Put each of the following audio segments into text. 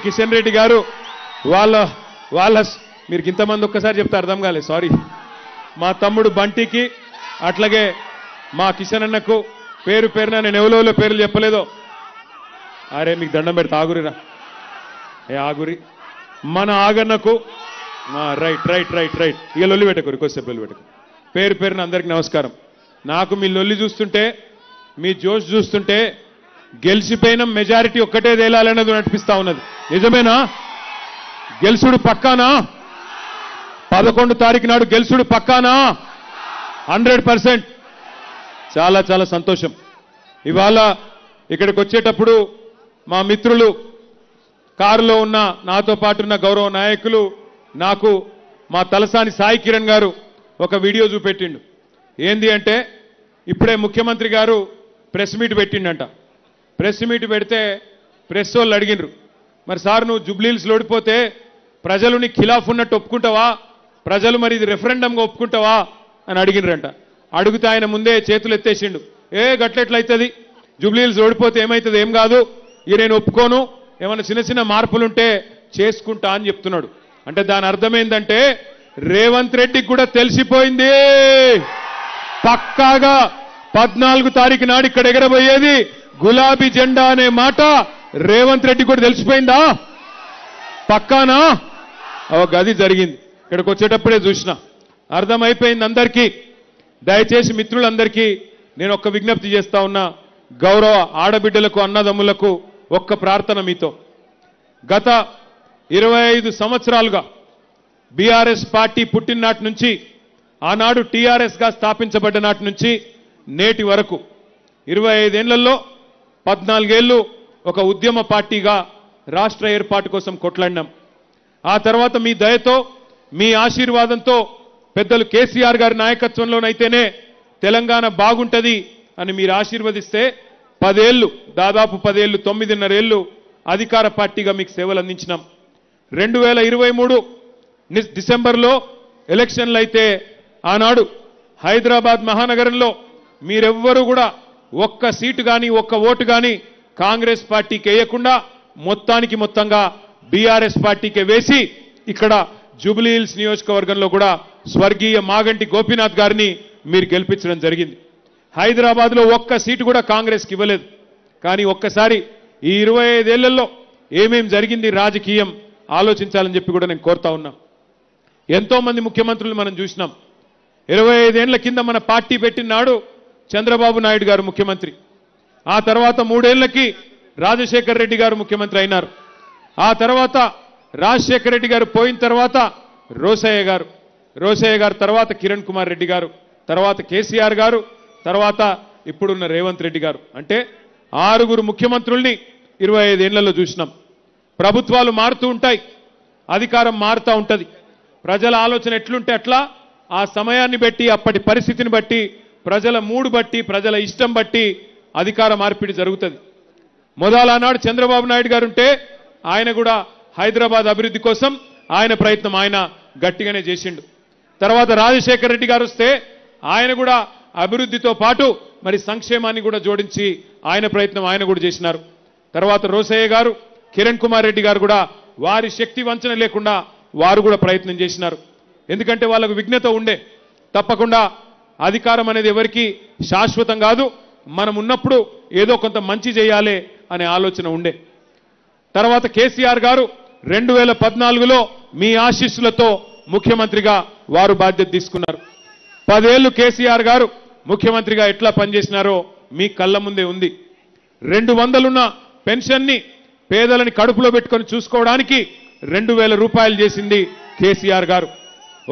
కిషన్ రెడ్డి గారు వాళ్ళ మీరు ఇంతమంది ఒక్కసారి చెప్తే అర్థం కాలేదు, సారీ. మా తమ్ముడు బంటికి అట్లాగే మా కిషన్ అన్నకు పేరు పేరున నేను ఎవలో పేర్లు చెప్పలేదో, అరే మీకు దండం పెడితే ఆగురిరా, ఆగురి. మన ఆగన్నకు రైట్ రైట్ రైట్ రైట్ ఇక లొల్లి పెట్టకూరి, కొద్దిసేపు లొల్లి పెట్టకు. పేరు పేరున అందరికి నమస్కారం. నాకు మీ లొల్లి చూస్తుంటే, మీ జోష్ చూస్తుంటే గెలిచిపోయిన మెజారిటీ ఒక్కటే తేలాలన్నది అనిపిస్తా ఉన్నది. నిజమేనా? గెలుసుడు పక్కానా? 11 తారీఖు నాడు గెలుసుడు పక్కానా? 100%. చాలా చాలా సంతోషం. ఇవాళ ఇక్కడికి వచ్చేటప్పుడు మా మిత్రులు కారులో ఉన్న నాతో పాటు ఉన్న గౌరవ నాయకులు నాకు మా తలసాని సాయి కిరణ్ గారు ఒక వీడియో చూపెట్టిండు. ఏంది అంటే, ఇప్పుడే ముఖ్యమంత్రి గారు ప్రెస్ మీట్ పెట్టిండంట. ప్రెస్ మీట్ పెడితే ప్రెస్ వాళ్ళు అడిగినరు, మరి సార్ నువ్వు జుబ్లీల్స్ ఓడిపోతే ప్రజలు నీ ఖిలాఫ్ ఉన్నట్టు ఒప్పుకుంటావా, ప్రజలు మరి ఇది రెఫరెండంగా ఒప్పుకుంటావా అని అడిగినరంట. అడిగితే ఆయన ముందే చేతులు ఎత్తేసిండు, గట్లెట్లయితుంది, జుబ్లీల్స్ ఓడిపోతే ఏమవుతుంది, ఏం కాదు, ఇక నేను ఒప్పుకోను, ఏమైనా చిన్న చిన్న మార్పులుంటే చేసుకుంటా అని చెప్తున్నాడు. అంటే దాని అర్థం ఏంటంటే రేవంత్ రెడ్డికి కూడా తెలిసిపోయింది, పక్కాగా 14 తారీఖు నాడు ఇక్కడ ఎగరబోయేది గులాబీ జెండా అనే మాట రేవంత్ రెడ్డి కూడా తెలిసిపోయిందా? పక్కానా? గది జరిగింది. ఇక్కడికి వచ్చేటప్పుడే చూసిన, అర్థమైపోయింది అందరికీ. దయచేసి మిత్రులందరికీ నేను ఒక్క విజ్ఞప్తి చేస్తా ఉన్నా, గౌరవ ఆడబిడ్డలకు అన్నదమ్ములకు ఒక్క ప్రార్థన మీతో. గత 25 సంవత్సరాలుగా బీఆర్ఎస్ పార్టీ పుట్టిన నాటి నుంచి, ఆనాడు టీఆర్ఎస్గా స్థాపించబడ్డ నాటి నుంచి నేటి వరకు 25 ఏళ్లలో 14 ఏళ్లు ఒక ఉద్యమ పార్టీగా రాష్ట్ర ఏర్పాటు కోసం కొట్లాడినాం. ఆ తర్వాత మీ దయతో, మీ ఆశీర్వాదంతో, పెద్దలు కేసీఆర్ గారి నాయకత్వంలోనైతేనే తెలంగాణ బాగుంటది అని మీరు ఆశీర్వదిస్తే 10 ఏళ్లు, దాదాపు 10 ఏళ్లు, 9.5 ఏళ్లు అధికార పార్టీగా మీకు సేవలు అందించినాం. 2023 డిసెంబర్లో ఎలక్షన్లు అయితే ఆనాడు హైదరాబాద్ మహానగరంలో మీరెవ్వరూ కూడా ఒక్క సీటు కానీ ఒక్క ఓటు కానీ కాంగ్రెస్ పార్టీకి వేయకుండా మొత్తంగా బీఆర్ఎస్ పార్టీకి వేసి ఇక్కడ జూబ్లీహిల్స్ నియోజకవర్గంలో కూడా స్వర్గీయ మాగంటి గోపీనాథ్ గారిని మీరు గెలిపించడం జరిగింది. హైదరాబాద్లో ఒక్క సీటు కూడా కాంగ్రెస్కి ఇవ్వలేదు. కానీ ఒక్కసారి ఈ 25 ఏళ్లలో ఏమేం జరిగింది రాజకీయం ఆలోచించాలని చెప్పి కూడా నేను కోరుతా ఉన్నా. ఎంతో మంది ముఖ్యమంత్రులు మనం చూసినాం. 25 ఏళ్ల కింద మన పార్టీ పెట్టిన నాడు చంద్రబాబు నాయుడు గారు ముఖ్యమంత్రి, ఆ తర్వాత 3 ఏళ్లకి రాజశేఖర్ రెడ్డి గారు ముఖ్యమంత్రి అయినారు. ఆ తర్వాత రాజశేఖర్ రెడ్డి గారు పోయిన తర్వాత రోసయ్య గారు తర్వాత కిరణ్ కుమార్ రెడ్డి గారు, తర్వాత కేసీఆర్ గారు, తర్వాత ఇప్పుడున్న రేవంత్ రెడ్డి గారు. అంటే 6 ముఖ్యమంత్రుల్ని 25 ఏళ్లలో చూసినాం. ప్రభుత్వాలు మారుతూ ఉంటాయి, అధికారం మారుతూ ఉంటుంది. ప్రజల ఆలోచన ఎట్లుంటే అట్లా ఆ సమయాన్ని బట్టి, అప్పటి పరిస్థితిని బట్టి, ప్రజల మూడు బట్టి, ప్రజల ఇష్టం బట్టి అధికార మార్పిడి జరుగుతుంది. మొదలనాడు చంద్రబాబు నాయుడు గారు ఉంటే ఆయన కూడా హైదరాబాద్ అభివృద్ధి కోసం ఆయన ప్రయత్నం ఆయన గట్టిగానే చేసిండు. తర్వాత రాజశేఖర్ రెడ్డి గారు వస్తే ఆయన కూడా అభివృద్ధితో పాటు మరి సంక్షేమాన్ని కూడా జోడించి ఆయన ప్రయత్నం ఆయన కూడా చేసినారు. తర్వాత రోసయ్య గారు, కిరణ్ కుమార్ రెడ్డి గారు కూడా వారి శక్తి వంచన లేకుండా వారు కూడా ప్రయత్నం చేసినారు. ఎందుకంటే వాళ్ళకు విఘ్నత ఉండే, తప్పకుండా అధికారం అనేది ఎవరికి శాశ్వతం కాదు, మనం ఉన్నప్పుడు ఏదో కొంత మంచి చేయాలి అనే ఆలోచన ఉండే. తర్వాత కేసీఆర్ గారు 2014లో మీ ఆశీస్సులతో ముఖ్యమంత్రిగా వారు బాధ్యత తీసుకున్నారు. 10 ఏళ్లు కేసీఆర్ గారు ముఖ్యమంత్రిగా ఎట్లా పనిచేసినారో మీ కళ్ళ ముందే ఉంది. 200 ఉన్న పెన్షన్ని పేదలని కడుపులో పెట్టుకొని చూసుకోవడానికి 2000 రూపాయలు చేసింది కేసీఆర్ గారు.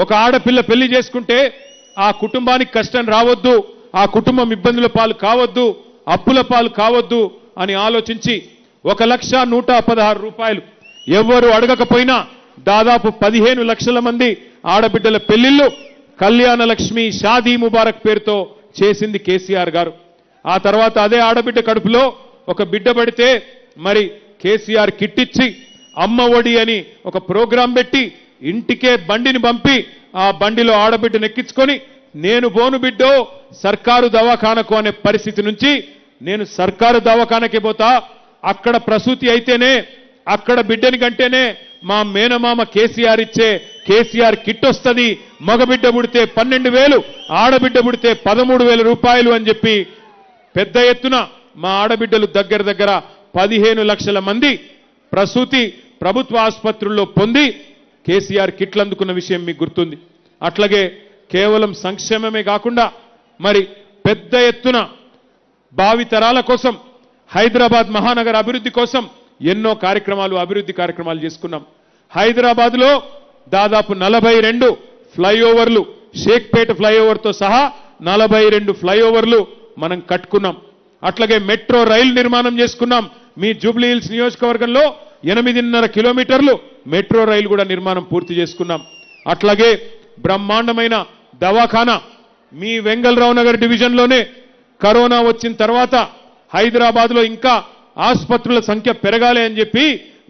ఒక ఆడపిల్ల పెళ్లి చేసుకుంటే ఆ కుటుంబానికి కష్టం రావద్దు, ఆ కుటుంబం ఇబ్బందుల పాలు కావద్దు, అప్పుల పాలు కావద్దు అని ఆలోచించి 1,116 రూపాయలు ఎవ్వరు అడగకపోయినా దాదాపు 15 లక్షల మంది ఆడబిడ్డల పెళ్లిళ్లు కళ్యాణ లక్ష్మి షాదీ ముబారక్ పేరుతో చేసింది కేసీఆర్ గారు. ఆ తర్వాత అదే ఆడబిడ్డ కడుపులో ఒక బిడ్డ పడితే మరి కేసీఆర్ కిట్టిచ్చి అమ్మ ఒడి అని ఒక ప్రోగ్రాం పెట్టి ఇంటికే బండిని పంపి ఆ బండిలో ఆడబిడ్డను ఎక్కించుకొని నేను బోను బిడ్డో సర్కారు దవాఖానకు అనే పరిస్థితి నుంచి నేను సర్కారు దవాఖానకే పోతా, అక్కడ ప్రసూతి అయితేనే అక్కడ బిడ్డని కంటేనే మా మేనమామ కేసీఆర్ ఇచ్చే కేసీఆర్ కిట్ వస్తుంది, మగబిడ్డ పుడితే 12,000, ఆడబిడ్డ పుడితే 13,000 రూపాయలు అని చెప్పి పెద్ద ఎత్తున మా ఆడబిడ్డలు దగ్గర 15 లక్షల మంది ప్రసూతి ప్రభుత్వ ఆసుపత్రుల్లో పొంది కేసీఆర్ కిట్లు అందుకున్న విషయం మీకు గుర్తుంది. అట్లాగే కేవలం సంక్షేమమే కాకుండా మరి పెద్ద ఎత్తున భావితరాల కోసం హైదరాబాద్ మహానగర అభివృద్ధి కోసం ఎన్నో అభివృద్ధి కార్యక్రమాలు చేసుకున్నాం. హైదరాబాద్లో దాదాపు 42 ఫ్లైఓవర్లు, షేక్పేట ఫ్లైఓవర్తో సహా 42 ఫ్లైఓవర్లు మనం కట్టుకున్నాం. అట్లాగే మెట్రో రైలు నిర్మాణం చేసుకున్నాం. మీ జూబ్లీ హిల్స్ నియోజకవర్గంలో 8.5 కిలోమీటర్లు మెట్రో రైలు కూడా నిర్మాణం పూర్తి చేసుకున్నాం. అట్లాగే బ్రహ్మాండమైన దవాఖానా మీ వెంగళరావు నగర్ డివిజన్లోనే కరోనా వచ్చిన తర్వాత హైదరాబాద్లో ఇంకా ఆసుపత్రుల సంఖ్య పెరగాలి అని చెప్పి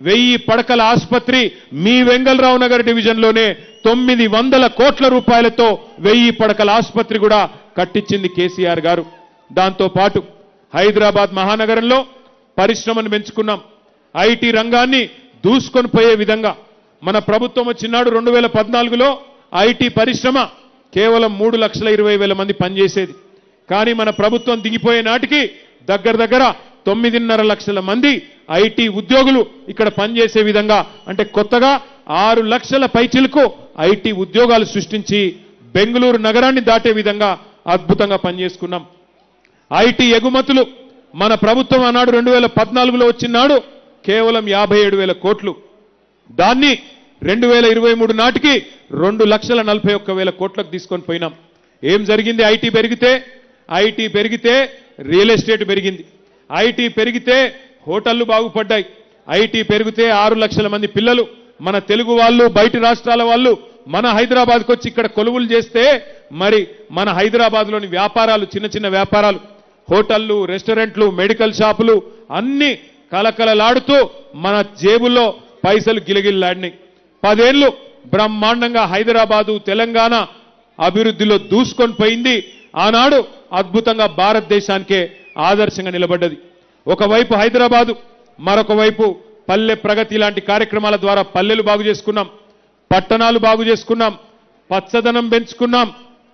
1000 పడకల ఆసుపత్రి మీ వెంగళరావు నగర్ డివిజన్లోనే 900 కోట్ల రూపాయలతో 1000 పడకల ఆసుపత్రి కూడా కట్టించింది కేసీఆర్ గారు. దాంతో పాటు హైదరాబాద్ మహానగరంలో పరిశ్రమను పెంచుకున్నాం. ఐటీ రంగాన్ని దూసుకొని పోయే విధంగా మన ప్రభుత్వం వచ్చినాడు 2014లో ఐటీ పరిశ్రమ కేవలం 3,20,000 మంది పనిచేసేది. కానీ మన ప్రభుత్వం దిగిపోయే నాటికి దగ్గర 9.5 లక్షల మంది ఐటీ ఉద్యోగులు ఇక్కడ పనిచేసే విధంగా, అంటే కొత్తగా 6 లక్షల పైచిలకు ఐటీ ఉద్యోగాలు సృష్టించి బెంగళూరు నగరాన్ని దాటే విధంగా అద్భుతంగా పనిచేసుకున్నాం. ఐటీ ఎగుమతులు మన ప్రభుత్వం ఆనాడు 2014లో వచ్చినాడు కేవలం 57,000 కోట్లు. దాన్ని 2023 నాటికి 2,41,000 కోట్లకు తీసుకొని పోయినాం. ఏం జరిగింది? ఐటీ పెరిగితే రియల్ ఎస్టేట్ పెరిగింది, ఐటీ పెరిగితే హోటళ్లు బాగుపడ్డాయి, ఐటీ పెరిగితే 6 లక్షల మంది పిల్లలు మన తెలుగు వాళ్ళు బయటి రాష్ట్రాల వాళ్ళు మన హైదరాబాద్కు వచ్చి ఇక్కడ కొలువులు చేస్తే మరి మన హైదరాబాద్లోని వ్యాపారాలు, చిన్న వ్యాపారాలు, హోటళ్లు, రెస్టారెంట్లు, మెడికల్ షాపులు అన్ని కలకలలాడుతూ మన జేబుల్లో పైసలు గిలగిల్లాడినాయి. 10 ఏళ్లు బ్రహ్మాండంగా హైదరాబాదు తెలంగాణ అభివృద్ధిలో దూసుకొని పోయింది. ఆనాడు అద్భుతంగా భారతదేశానికే ఆదర్శంగా నిలబడ్డది. ఒకవైపు హైదరాబాదు, మరొక వైపు పల్లె ప్రగతి లాంటి కార్యక్రమాల ద్వారా పల్లెలు బాగు చేసుకున్నాం, పట్టణాలు బాగు చేసుకున్నాం, పచ్చదనం పెంచుకున్నాం,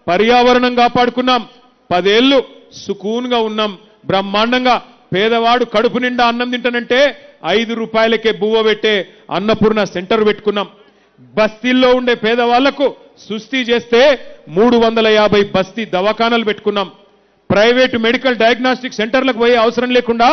పర్యావరణం కాపాడుకున్నాం. 10 ఏళ్లు సుకూన్గా ఉన్నాం. బ్రహ్మాండంగా పేదవాడు కడుపు నిండా అన్నం తింటానంటే 5 రూపాయలకే బువ్వ పెట్టే అన్నపూర్ణ సెంటర్ పెట్టుకున్నాం. బస్తీల్లో ఉండే పేదవాళ్లకు సుస్థి చేస్తే 350 బస్తీ దవాఖానాలు పెట్టుకున్నాం. ప్రైవేటు మెడికల్ డయాగ్నాస్టిక్ సెంటర్లకు పోయే అవసరం లేకుండా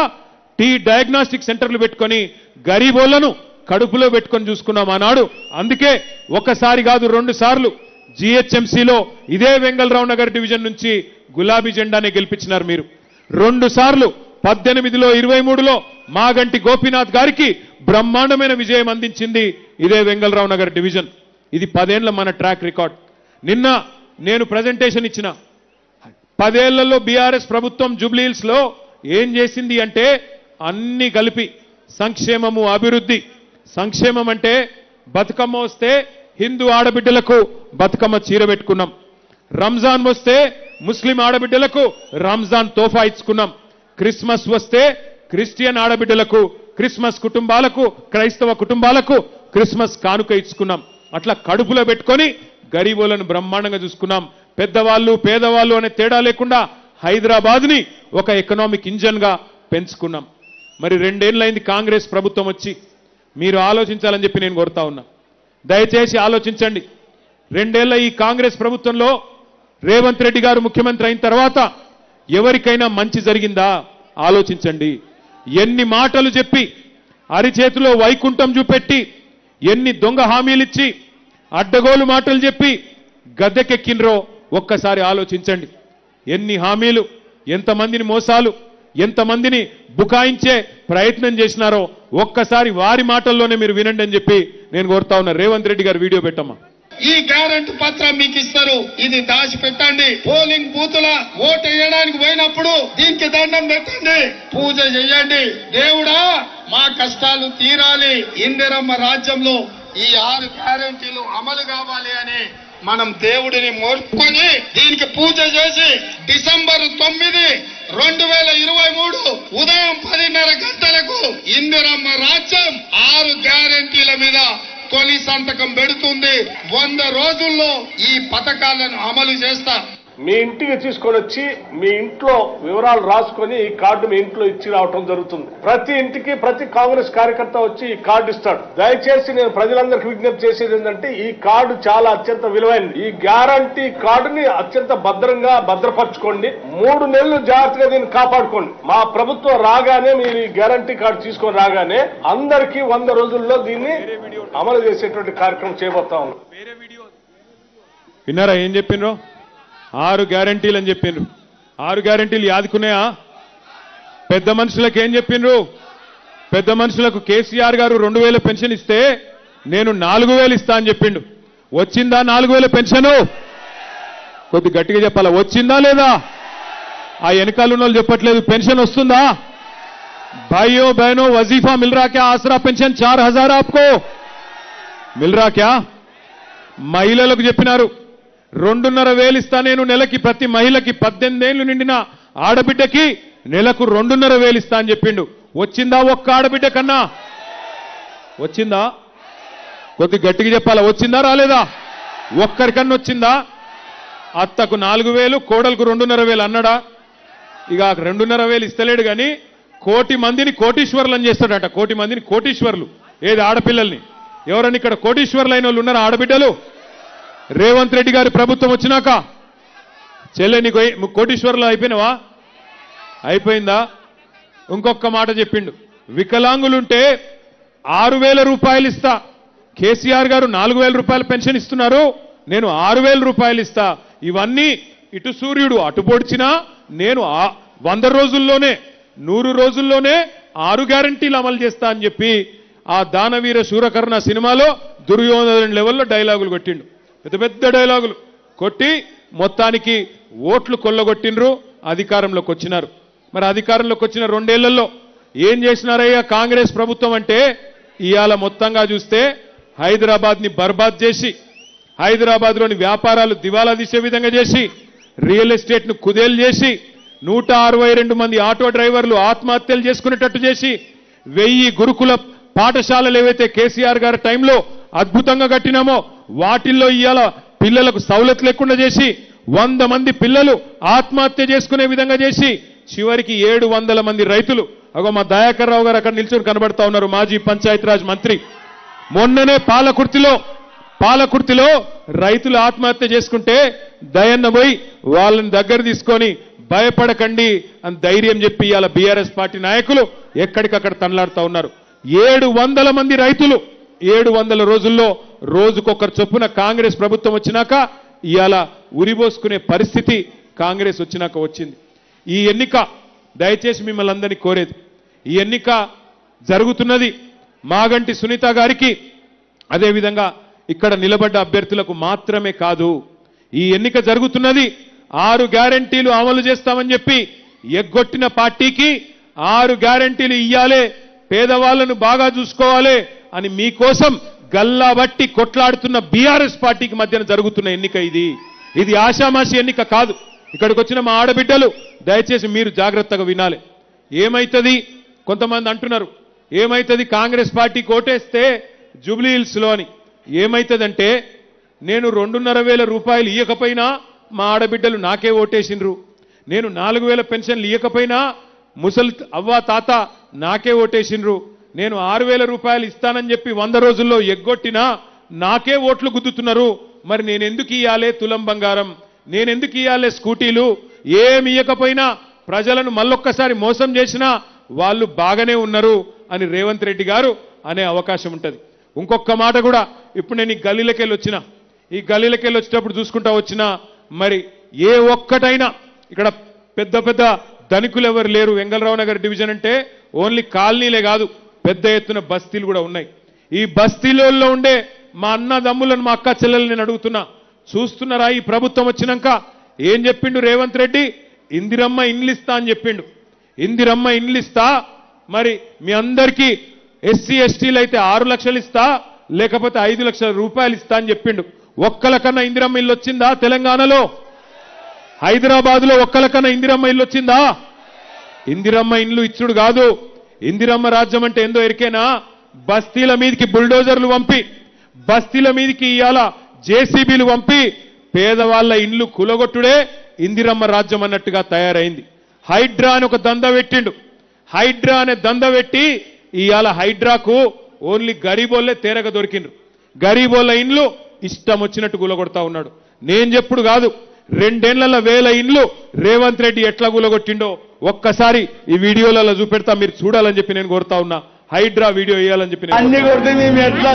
డయాగ్నాస్టిక్ సెంటర్లు పెట్టుకొని గరీబోళ్లను కడుపులో పెట్టుకొని చూసుకున్నాం ఆనాడు. అందుకే ఒకసారి కాదు 2 సార్లు జీహెచ్ఎంసీలో ఇదే వెంగళరావు నగర్ డివిజన్ నుంచి గులాబీ జెండానే గెలిపించినారు మీరు. 2 సార్లు 18లో 23లో మాగంటి గోపీనాథ్ గారికి బ్రహ్మాండమైన విజయం అందించింది ఇదే వెంగళరావు నగర్ డివిజన్. ఇది 10 ఏళ్ల మన ట్రాక్ రికార్డ్. నిన్న నేను ప్రజెంటేషన్ ఇచ్చిన 10 ఏళ్లలో బీఆర్ఎస్ ప్రభుత్వం జూబ్లీ హిల్స్ లో ఏం చేసింది అంటే అన్ని కలిపి సంక్షేమము, అభివృద్ధి. సంక్షేమం అంటే బతుకమ్మ వస్తే హిందూ ఆడబిడ్డలకు బతుకమ్మ చీర పెట్టుకున్నాం, రంజాన్ వస్తే ముస్లిం ఆడబిడ్డలకు రంజాన్ తోఫా ఇచ్చుకున్నాం, క్రిస్మస్ వస్తే క్రిస్టియన్ ఆడబిడ్డలకు, క్రిస్మస్ కుటుంబాలకు, క్రైస్తవ కుటుంబాలకు క్రిస్మస్ కానుక ఇచ్చుకున్నాం. అట్లా కడుపులో పెట్టుకొని గరీబులను బ్రహ్మాండంగా చూసుకున్నాం. పెద్దవాళ్ళు పేదవాళ్ళు అనే తేడా లేకుండా హైదరాబాద్ని ఒక ఎకనామిక్ ఇంజన్గా పెంచుకున్నాం. మరి 2 ఏళ్లైంది కాంగ్రెస్ ప్రభుత్వం వచ్చి. మీరు ఆలోచించాలని చెప్పి నేను కోరుతా ఉన్నా. దయచేసి ఆలోచించండి. 2 ఏళ్ల ఈ కాంగ్రెస్ ప్రభుత్వంలో రేవంత్ రెడ్డి గారు ముఖ్యమంత్రి అయిన తర్వాత ఎవరికైనా మంచి జరిగిందా ఆలోచించండి. ఎన్ని మాటలు చెప్పి అరిచేతిలో వైకుంఠం చూపెట్టి, ఎన్ని దొంగ హామీలిచ్చి అడ్డగోలు మాటలు చెప్పి గద్దెకెక్కినరో ఒక్కసారి ఆలోచించండి. ఎన్ని హామీలు, ఎంతమందిని మోసాలు, ఎంతమందిని బుకాయించే ప్రయత్నం చేసినారో ఒక్కసారి వారి మాటల్లోనే మీరు వినండి అని చెప్పి నేను కోరుతా ఉన్నా. రేవంత్ రెడ్డి గారు వీడియో పెట్టమ్మా. ఈ గ్యారెంటీ పత్రం మీకు ఇస్తారు, ఇది దాచి పెట్టండి. పోలింగ్ బూతుల ఓటు వేయడానికి పోయినప్పుడు దీనికి దండం పెట్టండి, పూజ చేయండి. దేవుడా మా కష్టాలు తీరాలి, ఇందిరమ్మ రాజ్యంలో ఈ 6 గ్యారెంటీలు అమలు కావాలి అని మనం దేవుడిని మోసుకొని దీనికి పూజ చేసి డిసెంబర్ 9, 2023 ఉదయం 10:30 గంటలకు ఇందిరమ్మ రాజ్యం 6 గ్యారెంటీల మీద తొలి సంతకం పెడుతుంది. 100 రోజుల్లో ఈ పథకాలను అమలు చేస్తా. మీ ఇంటికి తీసుకొని వచ్చి మీ ఇంట్లో వివరాలు రాసుకొని ఈ కార్డు మీ ఇంట్లో ఇచ్చి రావటం జరుగుతుంది. ప్రతి ఇంటికి ప్రతి కాంగ్రెస్ కార్యకర్త వచ్చి ఈ కార్డు ఇస్తాడు. దయచేసి నేను ప్రజలందరికీ విజ్ఞప్తి చేసేది ఏంటంటే ఈ కార్డు చాలా అత్యంత విలువైనది. ఈ గ్యారంటీ కార్డుని అత్యంత భద్రంగా భద్రపరచుకోండి. 3 నెలలు జాగ్రత్తగా దీన్ని కాపాడుకోండి. మా ప్రభుత్వం రాగానే మీరు ఈ గ్యారంటీ కార్డు తీసుకొని రాగానే అందరికీ 100 రోజుల్లో దీన్ని అమలు చేసేటువంటి కార్యక్రమం చేయబోతా ఉన్నాం. విన్నారా ఏం చెప్పిండ్రో? 6 గ్యారంటీలు అని చెప్పిండ్రు. 6 గ్యారంటీలు యాదుకున్నాయా? పెద్ద మనుషులకు ఏం చెప్పిండ్రు? పెద్ద మనుషులకు కేసీఆర్ గారు 2000 పెన్షన్ ఇస్తే నేను 4000 ఇస్తా అని చెప్పిండు. వచ్చిందా 4000 పెన్షను? కొద్ది గట్టిగా చెప్పాలా, వచ్చిందా లేదా? ఆ వెనకాల ఉన్న వాళ్ళు చెప్పట్లేదు. పెన్షన్ వస్తుందా? भाइयों बहनों वजीफा मिल रहा क्या? आसरा पेंशन 4000 आपको मिल रहा क्या? మహిళలకు చెప్పినారు 2,500 ఇస్తా నేను నెలకి. ప్రతి మహిళకి 18 ఏళ్లు నిండిన ఆడబిడ్డకి నెలకు 2,500 ఇస్తా అని చెప్పిండు. వచ్చిందా ఒక్క ఆడబిడ్డ కన్నా? వచ్చిందా? కొద్ది గట్టిగా చెప్పాలా, వచ్చిందా రాలేదా? ఒక్కరికన్నా వచ్చిందా? అత్తకు 4,000, కోడలకు 2,500 అన్నాడా? ఇక 2,500 ఇస్తలేడు కానీ 1,00,00,000 మందిని కోటీశ్వర్లను చేస్తాడట. 1,00,00,000 మందిని కోటీశ్వర్లు. ఏది ఆడపిల్లల్ని? ఎవరన్నా ఇక్కడ కోటీశ్వర్లు అయిన వాళ్ళు ఉన్నారా ఆడబిడ్డలు? రేవంత్ రెడ్డి గారి ప్రభుత్వం వచ్చినాక చెల్లె నీకు కోటీశ్వర్లు అయిపోయినవా? అయిపోయిందా? ఇంకొక మాట చెప్పిండు, వికలాంగులుంటే 6,000 రూపాయలు ఇస్తా. కేసీఆర్ గారు 4,000 రూపాయలు పెన్షన్ ఇస్తున్నారు, నేను 6,000 రూపాయలు ఇస్తా. ఇవన్నీ ఇటు సూర్యుడు అటు పొడిచినా నేను 100 రోజుల్లోనే 100 రోజుల్లోనే 6 గ్యారంటీలు అమలు చేస్తా అని చెప్పి ఆ దానవీర శూరకర్ణ సినిమాలో దుర్యోధన లెవెల్లో డైలాగులు కొట్టిండు. పెద్ద పెద్ద డైలాగులు కొట్టి మొత్తానికి ఓట్లు కొల్లగొట్టిండ్రు. అధికారంలోకి వచ్చినారు. మరి అధికారంలోకి వచ్చిన 2 ఏళ్లలో ఏం చేసినారయ్యా కాంగ్రెస్ ప్రభుత్వం అంటే, ఇవాళ మొత్తంగా చూస్తే హైదరాబాద్ని బర్బాద్ చేసి, హైదరాబాద్లోని వ్యాపారాలు దివాలా తీసే విధంగా చేసి, రియల్ ఎస్టేట్ను కుదేలు చేసి, 162 మంది ఆటో డ్రైవర్లు ఆత్మహత్యలు చేసుకునేటట్టు చేసి, 1000 గురుకుల పాఠశాలలు ఏవైతే కేసీఆర్ గారి టైంలో అద్భుతంగా కట్టినామో వాటిల్లో ఇవాళ పిల్లలకు సౌలత్ లేకుండా చేసి, 100 మంది పిల్లలు ఆత్మహత్య చేసుకునే విధంగా చేసి, చివరికి 700 మంది రైతులు, అగో మా దయాకర్ రావు గారు అక్కడ నిల్చొని కనబడతా ఉన్నారు, మాజీ పంచాయతీరాజ్ మంత్రి. మొన్ననే పాలకుర్తిలో రైతులు ఆత్మహత్య చేసుకుంటే దయన్న పోయి వాళ్ళని దగ్గర తీసుకొని భయపడకండి అని ధైర్యం చెప్పి ఇవాళ బీఆర్ఎస్ పార్టీ నాయకులు ఎక్కడికక్కడ తనలాడుతా ఉన్నారు. 700 మంది రైతులు 700 రోజుల్లో రోజుకొకరు చొప్పున కాంగ్రెస్ ప్రభుత్వం వచ్చినాక ఇవాళ ఉరిబోసుకునే పరిస్థితి కాంగ్రెస్ వచ్చినాక వచ్చింది. ఈ ఎన్నిక దయచేసి మిమ్మల్ని అందరినీ కోరేది, ఈ ఎన్నిక జరుగుతున్నది మాగంటి సునీత గారికి, అదేవిధంగా ఇక్కడ నిలబడ్డ అభ్యర్థులకు మాత్రమే కాదు. ఈ ఎన్నిక జరుగుతున్నది 6 గ్యారంటీలు అమలు చేస్తామని చెప్పి ఎగ్గొట్టిన పార్టీకి 6 గ్యారంటీలు ఇయ్యాలే, పేదవాళ్లను బాగా చూసుకోవాలి అని మీకోసం గల్లాబట్టి కొట్లాడుతున్న బీఆర్ఎస్ పార్టీకి మధ్యన జరుగుతున్న ఎన్నిక ఇది ఆషామాషి ఎన్నిక కాదు. ఇక్కడికి వచ్చిన మా ఆడబిడ్డలు దయచేసి మీరు జాగ్రత్తగా వినాలి. ఏమైతుంది, కొంతమంది అంటున్నారు ఏమైతుంది కాంగ్రెస్ పార్టీకి ఓటేస్తే జూబ్లీ హిల్స్లో అని. ఏమైతుందంటే నేను 2,500 రూపాయలు ఇయ్యకపోయినా మా ఆడబిడ్డలు నాకే ఓటేసిండ్రు, నేను 4,000 పెన్షన్లు ఇయ్యకపోయినా ముసలి అవ్వ తాత నాకే ఓటేసిండ్రు, నేను 6,000 రూపాయలు ఇస్తానని చెప్పి 100 రోజుల్లో ఎగ్గొట్టినా నాకే ఓట్లు గుద్దుతున్నారు. మరి నేనెందుకు ఇయ్యాలే తులం బంగారం, నేనెందుకు ఇయ్యాలే స్కూటీలు? ఏమి ఇయ్యకపోయినా ప్రజలను మళ్ళొక్కసారి మోసం చేసినా వాళ్ళు బాగానే ఉన్నారు అని రేవంత్ రెడ్డి గారు అనే అవకాశం ఉంటుంది. ఇంకొక మాట కూడా, ఇప్పుడు నేను ఈ గల్లీలకెళ్ళి వచ్చినా, ఈ గల్లీలకెళ్ళి వచ్చేటప్పుడు చూసుకుంటా వచ్చినా, మరి ఏ ఒక్కటైనా ఇక్కడ పెద్ద పెద్ద ధనికులు ఎవరు లేరు. వెంగళరావు నగర్ డివిజన్ అంటే ఓన్లీ కాలనీలే కాదు, పెద్ద ఎత్తున బస్తీలు కూడా ఉన్నాయి. ఈ బస్తీలలో ఉండే మా అన్నదమ్ములను, మా అక్క చెల్లెలను నేను అడుగుతున్నా, చూస్తున్నారా ఈ ప్రభుత్వం వచ్చినాక ఏం చెప్పిండు రేవంత్ రెడ్డి? ఇందిరమ్మ ఇండ్లు ఇస్తా అని చెప్పిండు. ఇందిరమ్మ ఇండ్లు ఇస్తా, మరి మీ అందరికీ ఎస్సీ ఎస్టీలు అయితే 6 లక్షలు ఇస్తా, లేకపోతే 5 లక్షల రూపాయలు ఇస్తా అని చెప్పిండు. ఒక్కలకన్నా ఇందిరమ్మ ఇల్లు వచ్చిందా తెలంగాణలో? హైదరాబాద్లో ఒక్కలకన్నా ఇందిరమ్మ ఇల్లు వచ్చిందా? ఇందిరమ్మ ఇల్లు ఇచ్చుడు కాదు. ఇందిరమ్మ రాజ్యం అంటే ఏందో ఎరికేనా? బస్తీల మీదకి బుల్డోజర్లు పంపి, బస్తీల మీదకి ఇవాళ జేసీబీలు పంపి పేదవాళ్ల ఇండ్లు కూలగొట్టుడే ఇందిరమ్మ రాజ్యం అన్నట్టుగా తయారైంది. హైడ్రా అని ఒక దంద పెట్టిండు. హైడ్రా అనే దంద పెట్టి ఇవాళ హైడ్రాకు ఓన్లీ గరీబోళ్లే తేరగ దొరికిండ్రు. గరీబోళ్ల ఇండ్లు ఇష్టం వచ్చినట్టు కూలగొడతా ఉన్నాడు. నేను చెప్పుడు కాదు, 2 ఏళ్ల 1000 ఇండ్లు రేవంత్ రెడ్డి ఎట్లా కూలగొట్టిండో ఒక్కసారి ఈ వీడియోలలో చూపెడతా, మీరు చూడాలని చెప్పి నేను కోరుతా ఉన్నా. హైడ్రా వీడియో వేయాలని చెప్పి అన్ని కొడితే మేము ఎట్లా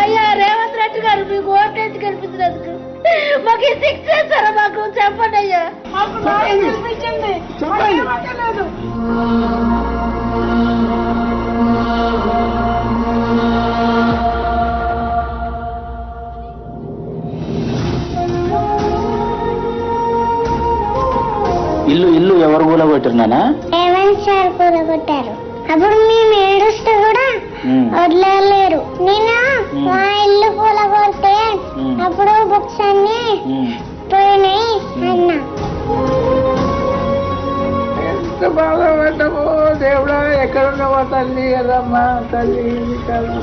అయ్యా రేవంత్ రెడ్డి గారు మీకు ఓటేసి గెలిపించినందుకు మాకు ఈ శిక్ష చేస్తారా? మాకు చెప్పండి అయ్యా, గెలిపించండి. ఇల్లు ఎవరు కూలగొట్టినానా? రేవంత్ సార్ కూలగొట్టారు. అప్పుడు మేము ఏడుస్తూ కూడా వదలలేరు. నేను మా ఇల్లు కూలగొడితే అప్పుడు బుక్స్ అన్ని పోయినాయి అన్నా. ఎంత బాధపడ్డామో దేవుడా, ఎక్కడున్నావా తల్లి కదమ్మా, తల్లి కదా.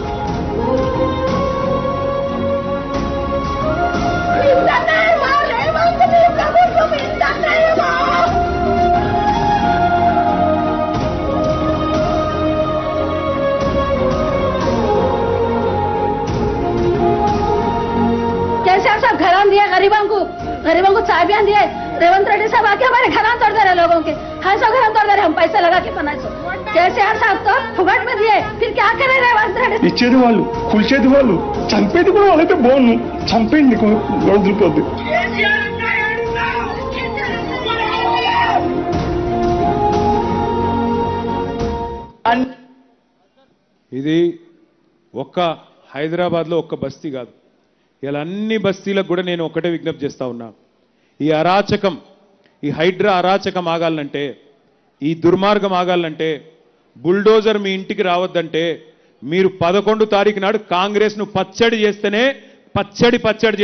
केसीआर साहब घर दिए गरीबों को चाबियां दिए। रेवंत रेड्डी साहब आके हमारे घर तोड़ दे रहे लोगों के, हाँ सब घर तोड़ दे रहे, हम पैसे लगा के 500। केसीआर साहब तो फुगट में दिए, फिर क्या करे रेवंत रेड्डी? ఇచ్చేది వాళ్ళు, కూల్చేది వాళ్ళు, చంపేది కూడా వాళ్ళైతే బాగుండు. చంపేయండి, వదిలిపోద్ది. ఇది ఒక్క హైదరాబాద్లో ఒక్క బస్తీ కాదు, ఇలా అన్ని బస్తీలకు కూడా నేను ఒకటే విజ్ఞప్తి చేస్తా ఉన్నా. ఈ అరాచకం, ఈ హైడ్రా అరాచకం ఆగాలంటే, ఈ దుర్మార్గం ఆగాలంటే, బుల్డోజర్ మీ ఇంటికి రావద్దంటే మీరు 11 తారీఖు నాడు కాంగ్రెస్ను పచ్చడి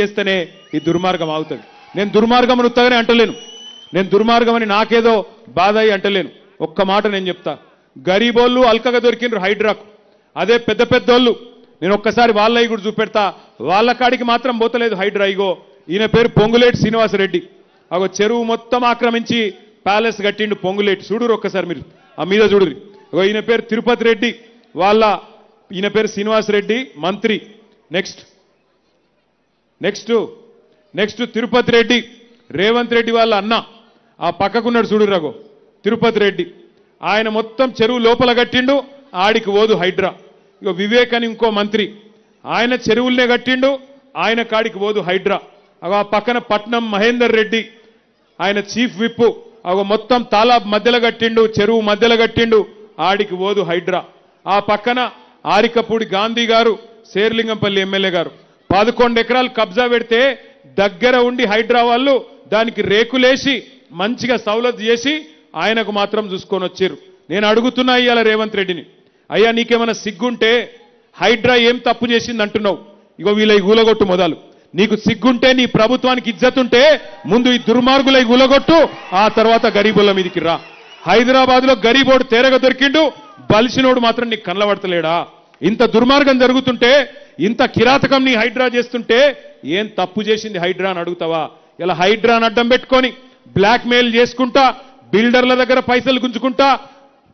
చేస్తేనే ఈ దుర్మార్గం ఆగుతుంది. నేను దుర్మార్గం అని ఉత్తగానే అంటలేను, నేను దుర్మార్గం అని నాకేదో బాధ అయి అంటలేను. ఒక్క మాట నేను చెప్తా, గరీబోళ్ళు అల్కగా దొరికిండ్రు హైడ్రాకు. అదే పెద్ద పెద్దోళ్ళు, నేను ఒక్కసారి వాళ్ళవి కూడా చూపెడతా, వాళ్ళ కాడికి మాత్రం పోతలేదు హైడ్రా. ఇగో ఈయన పేరు పొంగులేటి శ్రీనివాసరెడ్డి. అగో చెరువు మొత్తం ఆక్రమించి ప్యాలెస్ కట్టిండు పొంగులేటి. చూడురు ఒక్కసారి మీరు ఆ మీద చూడురి. అగో ఈయన పేరు తిరుపతి రెడ్డి, ఈయన పేరు శ్రీనివాసరెడ్డి మంత్రి. నెక్స్ట్ తిరుపతి రెడ్డి, రేవంత్ రెడ్డి వాళ్ళ అన్న. ఆ పక్కకున్నాడు చూడు రఘు, తిరుపతి రెడ్డి. ఆయన మొత్తం చెరువు లోపల కట్టిండు, ఆడికి ఓదు హైడ్రా. ఇక వివేక్ అని ఇంకో మంత్రి, ఆయన చెరువుల్నే కట్టిండు, ఆయన కాడికి ఓదు హైడ్రా. అగో ఆ పక్కన పట్నం మహేందర్ రెడ్డి, ఆయన చీఫ్ విప్. అగో మొత్తం తాలాబ్ మధ్యలో కట్టిండు, చెరువు మధ్యలో కట్టిండు, ఆడికి ఓదు హైడ్రా. ఆ పక్కన ఆరికపూడి గాంధీ గారు, శేర్లింగంపల్లి ఎమ్మెల్యే గారు 11 ఎకరాలు కబ్జా పెడితే దగ్గర ఉండి హైడ్రా వాళ్ళు దానికి రేకులేసి మంచిగా సౌలత్ చేసి ఆయనకు మాత్రం చూసుకొని వచ్చారు. నేను అడుగుతున్నా ఇవాళ రేవంత్ రెడ్డిని, అయ్యా నీకేమైనా సిగ్గుంటే హైడ్రా ఏం తప్పు చేసింది అంటున్నావు? ఇగో వీళ్ళ గూలగొట్టు మొదలు. నీకు సిగ్గుంటే, నీ ప్రభుత్వానికి ఇజ్జతుంటే ముందు ఈ దుర్మార్గుల గూలగొట్టు, ఆ తర్వాత గరీబుల మీదికి రా. హైదరాబాద్లో గరీబోడు తేరగ దొరికిండు, బలిసినోడు మాత్రం నీకు కనబడతలేడా? ఇంత దుర్మార్గం జరుగుతుంటే, ఇంత కిరాతకం నీ హైడ్రా చేస్తుంటే ఏం తప్పు చేసింది హైడ్రా అని అడుగుతావా? ఇలా హైడ్రాని అడ్డం పెట్టుకొని బ్లాక్ మెయిల్ చేసుకుంటా, బిల్డర్ల దగ్గర పైసలు గుంజుకుంటా,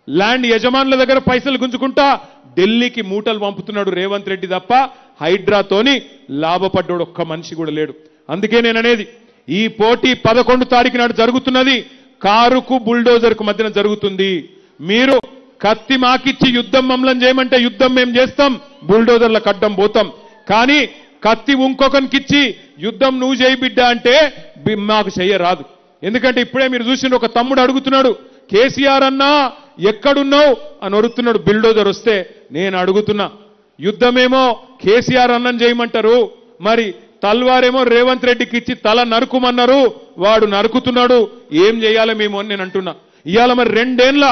ల్యాండ్ యజమానుల దగ్గర పైసలు గుంజుకుంటా ఢిల్లీకి మూటలు పంపుతున్నాడు రేవంత్ రెడ్డి తప్ప హైడ్రాతోని లాభపడ్డాడు ఒక్క మనిషి కూడా లేడు. అందుకే నేను అనేది, ఈ పోటీ 11 తారీఖు నాడు జరుగుతున్నది కారుకు బుల్డోజర్కు మధ్యన జరుగుతుంది. మీరు కత్తి మాకిచ్చి యుద్ధం మమ్మల్ని చేయమంటే యుద్ధం మేము చేస్తాం, బుల్డోజర్లకు అడ్డం పోతాం. కానీ కత్తి ఇంకొకరికిచ్చి యుద్ధం నువ్వు చేయి బిడ్డ అంటే మాకు చెయ్యరాదు. ఎందుకంటే ఇప్పుడే మీరు చూసిన ఒక తమ్ముడు అడుగుతున్నాడు, కేసీఆర్ అన్నా ఎక్కడున్నావు అని అడుగుతున్నాడు. బిల్డోజర్ వస్తే నేను అడుగుతున్నా, యుద్ధమేమో కేసీఆర్ అన్నని చేయమంటారు, మరి తల్వారేమో రేవంత్ రెడ్డికి ఇచ్చి తల నరుకుమన్నారు, వాడు నరుకుతున్నాడు, ఏం చేయాలి మేము అని నేను అంటున్నా. ఇవాళ మరి రెండేళ్ల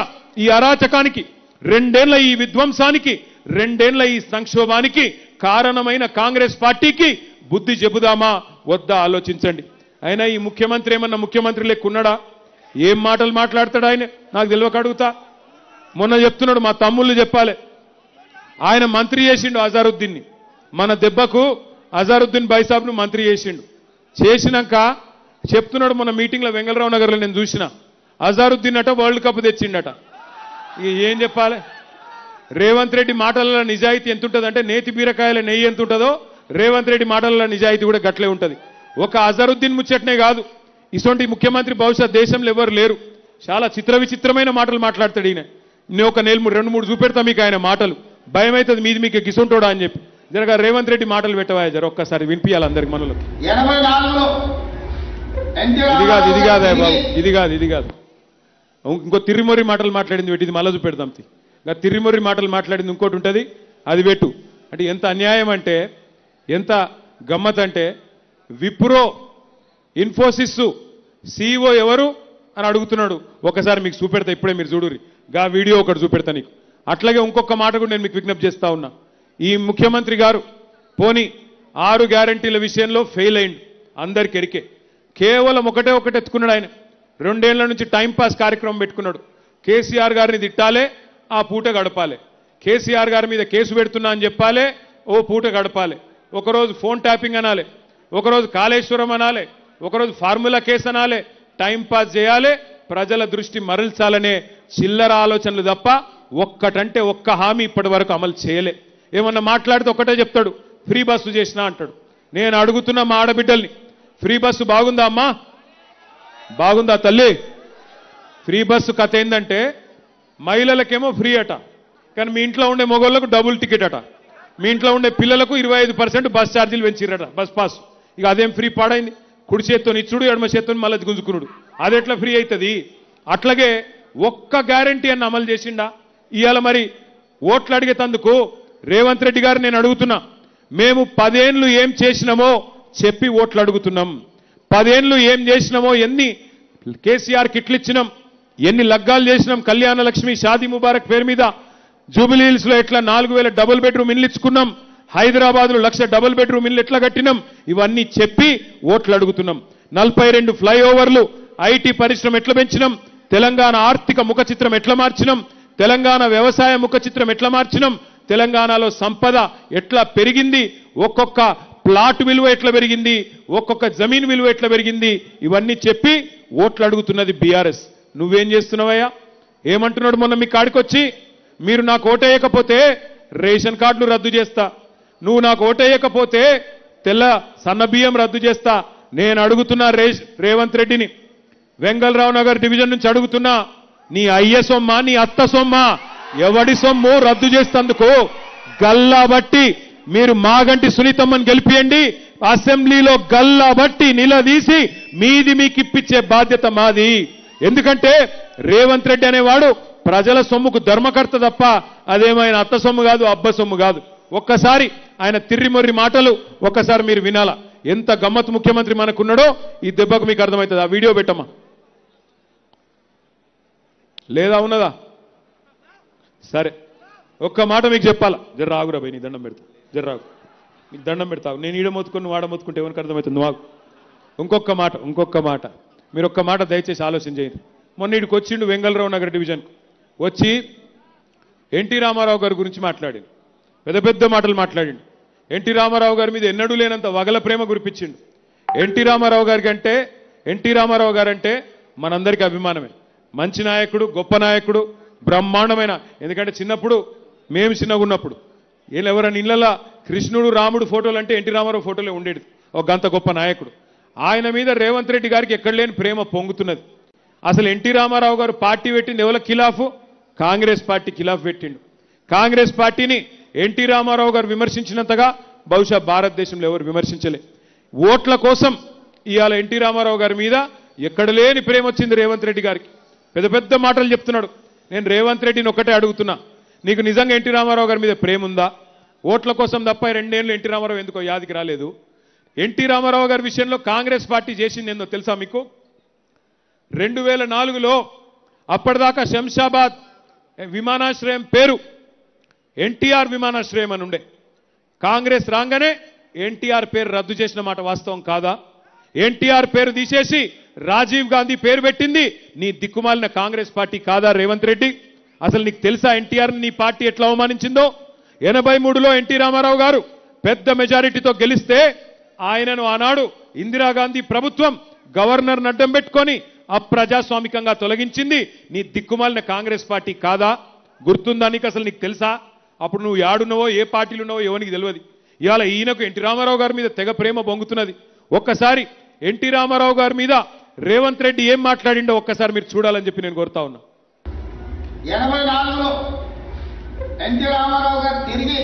ఈ అరాచకానికి, రెండేళ్ల ఈ విధ్వంసానికి, రెండేళ్ల ఈ సంక్షోభానికి కారణమైన కాంగ్రెస్ పార్టీకి బుద్ధి చెబుదామా వద్దా ఆలోచించండి. అయినా ఈ ముఖ్యమంత్రి ఏమన్నా ముఖ్యమంత్రి లెక్కున్నాడా? ఏం మాటలు మాట్లాడతాడు ఆయన? నాకు తెలియక అడుగుతా. మొన్న చెప్తున్నాడు, మా తమ్ముళ్ళు చెప్పాలి, ఆయన మంత్రి చేసిండు అజారుద్దీన్ని. మన దెబ్బకు అజారుద్దీన్ బైసాబ్ను మంత్రి చేసిండు. చేసినాక చెప్తున్నాడు, మొన్న మీటింగ్లో వెంగళరావు నగర్లో నేను చూసిన, అజారుద్దీన్ అట వరల్డ్ కప్ తెచ్చిండట. ఇక ఏం చెప్పాలి? రేవంత్ రెడ్డి మాటలలో నిజాయితీ ఎంత ఉంటుందంటే నేతి బీరకాయల నెయ్యి ఎంత ఉంటుందో రేవంత్ రెడ్డి మాటలలో నిజాయితీ కూడా గట్లే ఉంటుంది. ఒక అజరుద్దీన్ ముచ్చట్నే కాదు, ఇటువంటి ముఖ్యమంత్రి బహుశా దేశంలో ఎవరు లేరు. చాలా చిత్ర విచిత్రమైన మాటలు మాట్లాడతాడు ఈయన. నేను ఒక 2-3 చూపెడతా మీకు ఆయన మాటలు, భయం అవుతుంది మీది మీకు గిసుంటోడా అని చెప్పి. జరగా రేవంత్ రెడ్డి మాటలు పెట్టవా జర ఒక్కసారి వినిపించాలి అందరికి మనలోకి. ఇది కాదు ఇది కాదు ఇంకో తిరిమొర్రి మాటలు మాట్లాడింది పెట్టి, ఇది మళ్ళీ చూపెడదాం. ఇంకా తిరిమొర్రి మాటలు మాట్లాడింది ఇంకోటి ఉంటుంది, అది పెట్టు. అంటే ఎంత అన్యాయం అంటే, ఎంత గమ్మత్ అంటే, విప్రో ఇన్ఫోసిస్ CEO ఎవరు అని అడుగుతున్నాడు. ఒకసారి మీకు చూపెడతా, ఇప్పుడే మీరు చూడుర్రి. గా వీడియో ఒకటి చూపెడతా నీకు. అట్లాగే ఇంకొక మాట కూడా నేను మీకు విజ్ఞప్తి చేస్తా ఉన్నా. ఈ ముఖ్యమంత్రి గారు పోని 6 గ్యారంటీల విషయంలో ఫెయిల్ అయింది, అందరికి ఎరికే. కేవలం ఒకటే ఎత్తుకున్నాడు ఆయన. 2 ఏళ్ల నుంచి టైంపాస్ కార్యక్రమం పెట్టుకున్నాడు. కేసీఆర్ గారిని తిట్టాలే, ఆ పూట గడపాలి. కేసీఆర్ గారి మీద కేసు పెడుతున్నా అని చెప్పాలి, ఓ పూట గడపాలి. ఒకరోజు ఫోన్ ట్యాపింగ్ అనాలి, ఒకరోజు కాళేశ్వరం అనాలి, ఒకరోజు ఫార్ములా కేసు అనాలి. టైంపాస్ చేయాలి, ప్రజల దృష్టి మరల్చాలనే చిల్లర ఆలోచనలు తప్ప ఒక్కటంటే ఒక్క హామీ ఇప్పటి వరకు అమలు చేయలే. ఏమన్నా మాట్లాడితే ఒకటే చెప్తాడు, ఫ్రీ బస్సు చేసినా అంటాడు. నేను అడుగుతున్నా మా ఆడబిడ్డల్ని, ఫ్రీ బస్సు బాగుందా అమ్మా? బాగుందా తల్లి? ఫ్రీ బస్సు కథ ఏంటంటే, మహిళలకేమో ఫ్రీ అట, కానీ మీ ఇంట్లో ఉండే మగవాళ్ళకు డబుల్ టికెట్ అట. మీ ఇంట్లో ఉండే పిల్లలకు 25% బస్ ఛార్జీలు పెంచిరట, బస్ పాస్. ఇక అదేం ఫ్రీ పాడైంది? కుడి చేత్తో ఇచ్చుడు, ఎడమ చేత్తో మళ్ళీ గుంజుకునుడు, అది ఎట్లా ఫ్రీ అవుతుంది? అట్లాగే ఒక్క గ్యారంటీ అన్న అమలు చేసిండా? ఇవాళ మరి ఓట్లు అడిగేతందుకు రేవంత్ రెడ్డి గారు నేను అడుగుతున్నా, మేము 10 ఏళ్ళు ఏం చేసినామో చెప్పి ఓట్లు అడుగుతున్నాం. 10 ఏళ్ళు ఏం చేసినామో, ఎన్ని కేసీఆర్ కిట్లు ఇచ్చినాం, ఎన్ని లగ్గాలు చేసినాం, కళ్యాణ లక్ష్మి, షాదీ ముబారక్ పేరు మీద జూబిలీ హిల్స్ లో ఎట్లా 4000 డబుల్ బెడ్రూమ్ ఇల్లు ఇచ్చుకున్నాం, హైదరాబాద్ లో 1,00,000 డబుల్ బెడ్రూమ్ ఇల్లు ఎట్లా కట్టినాం, ఇవన్నీ చెప్పి ఓట్లు అడుగుతున్నాం. 42 ఫ్లైఓవర్లు, ఐటీ పరిశ్రమ ఎట్లా పెంచినాం, తెలంగాణ ఆర్థిక ముఖ చిత్రం ఎట్లా మార్చినాం, తెలంగాణ వ్యవసాయ ముఖ చిత్రం ఎట్లా మార్చినాం, తెలంగాణలో సంపద ఎట్లా పెరిగింది, ఒక్కొక్క ప్లాట్ విలువ ఎట్లా పెరిగింది, ఒక్కొక్క జమీన్ విలువ ఎట్లా పెరిగింది, ఇవన్నీ చెప్పి ఓట్లు అడుగుతున్నది బీఆర్ఎస్. నువ్వేం చేస్తున్నావయ్యా? ఏమంటున్నాడు మొన్న మీ కాడికొచ్చి, మీరు నాకు ఓటేయకపోతే రేషన్ కార్డులు రద్దు చేస్తా, నువ్వు నాకు ఓటేయకపోతే తెల్ల సన్న బియ్యం రద్దు చేస్తా. నేను అడుగుతున్నా రేవంత్ రెడ్డిని, వెంగళరావు నగర్ డివిజన్ నుంచి అడుగుతున్నా, నీ అయ్య సొమ్మ, నీ అత్త సొమ్మ, ఎవడి సొమ్ము రద్దు చేస్తందుకు గల్లా బట్టి మీరు మాగంటి సునీతమ్మని గెలిపియండి, అసెంబ్లీలో గల్లా బట్టి నిలదీసి మీది మీకు ఇప్పించే బాధ్యత మాది. ఎందుకంటే రేవంత్ రెడ్డి అనేవాడు ప్రజల సొమ్ముకు ధర్మకర్త తప్ప అదేమైనా అత్త సొమ్ము కాదు, అబ్బ సొమ్ము కాదు. ఒక్కసారి ఆయన తిర్రిమొర్రి మాటలు ఒక్కసారి మీరు వినాలా. ఎంత గమ్మత్ ముఖ్యమంత్రి మనకున్నాడో ఈ దెబ్బకు మీకు అర్థమవుతుంది. ఆ వీడియో పెట్టమ్మా. లేదా ఉన్నదా? సరే, ఒక్క మాట మీకు చెప్పాలా. జర రాగురా భయ్, నీ దండం పెడతా, జర రాగు, నీకు దండం పెడతావు. నేను ఈడ మొత్తుకొని నువ్వు ఆడ మొత్తుకుంటే ఎవరికి అర్థమవుతుంది? నువ్వు ఇంకొక మాట మీరు ఒక్క మాట దయచేసి ఆలోచన చేయండి. మొన్న ఇడికి వచ్చిండు వెంగళరావు నగర్ డివిజన్కు వచ్చి ఎన్టీ రామారావు గారి గురించి మాట్లాడిండు, పెద్ద మాటలు మాట్లాడిండు. ఎన్టీ రామారావు గారి మీద ఎన్నడూ లేనంత వగల ప్రేమ కురిపించిండు. ఎన్టీ రామారావు గారంటే మనందరికీ అభిమానమే. మంచి నాయకుడు, గొప్ప నాయకుడు, బ్రహ్మాండమైన. ఎందుకంటే చిన్నప్పుడు మేము చిన్నగా ఉన్నప్పుడు ఎవరైనా ఇళ్లలో కృష్ణుడు, రాముడు ఫోటోలు అంటే ఎన్టీ రామారావు ఫోటోలే ఉండేది. ఒక గంత గొప్ప నాయకుడు. ఆయన మీద రేవంత్ రెడ్డి గారికి ఎక్కడ లేని ప్రేమ పొంగుతున్నది. అసలు ఎన్టీ రామారావు గారు పార్టీ పెట్టింది ఎవరికి ఖిలాఫు? కాంగ్రెస్ పార్టీ ఖిలాఫ్ పెట్టిండు. కాంగ్రెస్ పార్టీని ఎన్టీ రామారావు గారు విమర్శించినంతగా బహుశా భారతదేశంలో ఎవరు విమర్శించలే. ఓట్ల కోసం ఇవాళ ఎన్టీ రామారావు గారి మీద ఎక్కడ లేని ప్రేమ వచ్చింది రేవంత్ రెడ్డి గారికి. పెద్ద మాటలు చెప్తున్నాడు. నేను రేవంత్ రెడ్డిని ఒకటే అడుగుతున్నా, నీకు నిజంగా ఎన్టీ రామారావు గారి మీద ప్రేమ ఉందా? ఓట్ల కోసం తప్ప 2 ఏళ్ళు ఎన్టీ రామారావు ఎందుకో యాదికి రాలేదు. ఎన్టీ రామారావు గారి విషయంలో కాంగ్రెస్ పార్టీ చేసింది ఏందో తెలుసా మీకు? 2004లో అప్పటిదాకా శంషాబాద్ విమానాశ్రయం పేరు ఎన్టీఆర్ విమానాశ్రయం అని ఉండే. కాంగ్రెస్ రాగానే ఎన్టీఆర్ పేరు రద్దు చేసిన మాట వాస్తవం కాదా? ఎన్టీఆర్ పేరు తీసేసి రాజీవ్ గాంధీ పేరు పెట్టింది నీ దిక్కుమాలిన కాంగ్రెస్ పార్టీ కాదా రేవంత్ రెడ్డి? అసలు నీకు తెలుసా ఎన్టీఆర్ నీ పార్టీ ఎట్లా అవమానించిందో? 83లో ఎన్టీ రామారావు గారు పెద్ద మెజారిటీతో గెలిస్తే ఆయనను ఆనాడు ఇందిరాగాంధీ ప్రభుత్వం గవర్నర్ అడ్డం పెట్టుకొని అప్రజాస్వామికంగా తొలగించింది నీ దిక్కుమాలిన కాంగ్రెస్ పార్టీ కాదా? గుర్తుందా నీకు? అసలు నీకు తెలుసా? అప్పుడు నువ్వు యాడున్నావో ఏ పార్టీలు ఉన్నావో ఎవరికి తెలియదు. ఇవాళ ఈయనకు ఎన్టీ రామారావు గారి మీద తెగ ప్రేమ బొంగుతున్నది. ఒక్కసారి ఎన్టీ రామారావు గారి మీద రేవంత్ రెడ్డి ఏం మాట్లాడిండో ఒక్కసారి మీరు చూడాలని చెప్పి నేను కోరుతా ఉన్నా. 84లో ఎన్టీ రామారావు గారు తిరిగి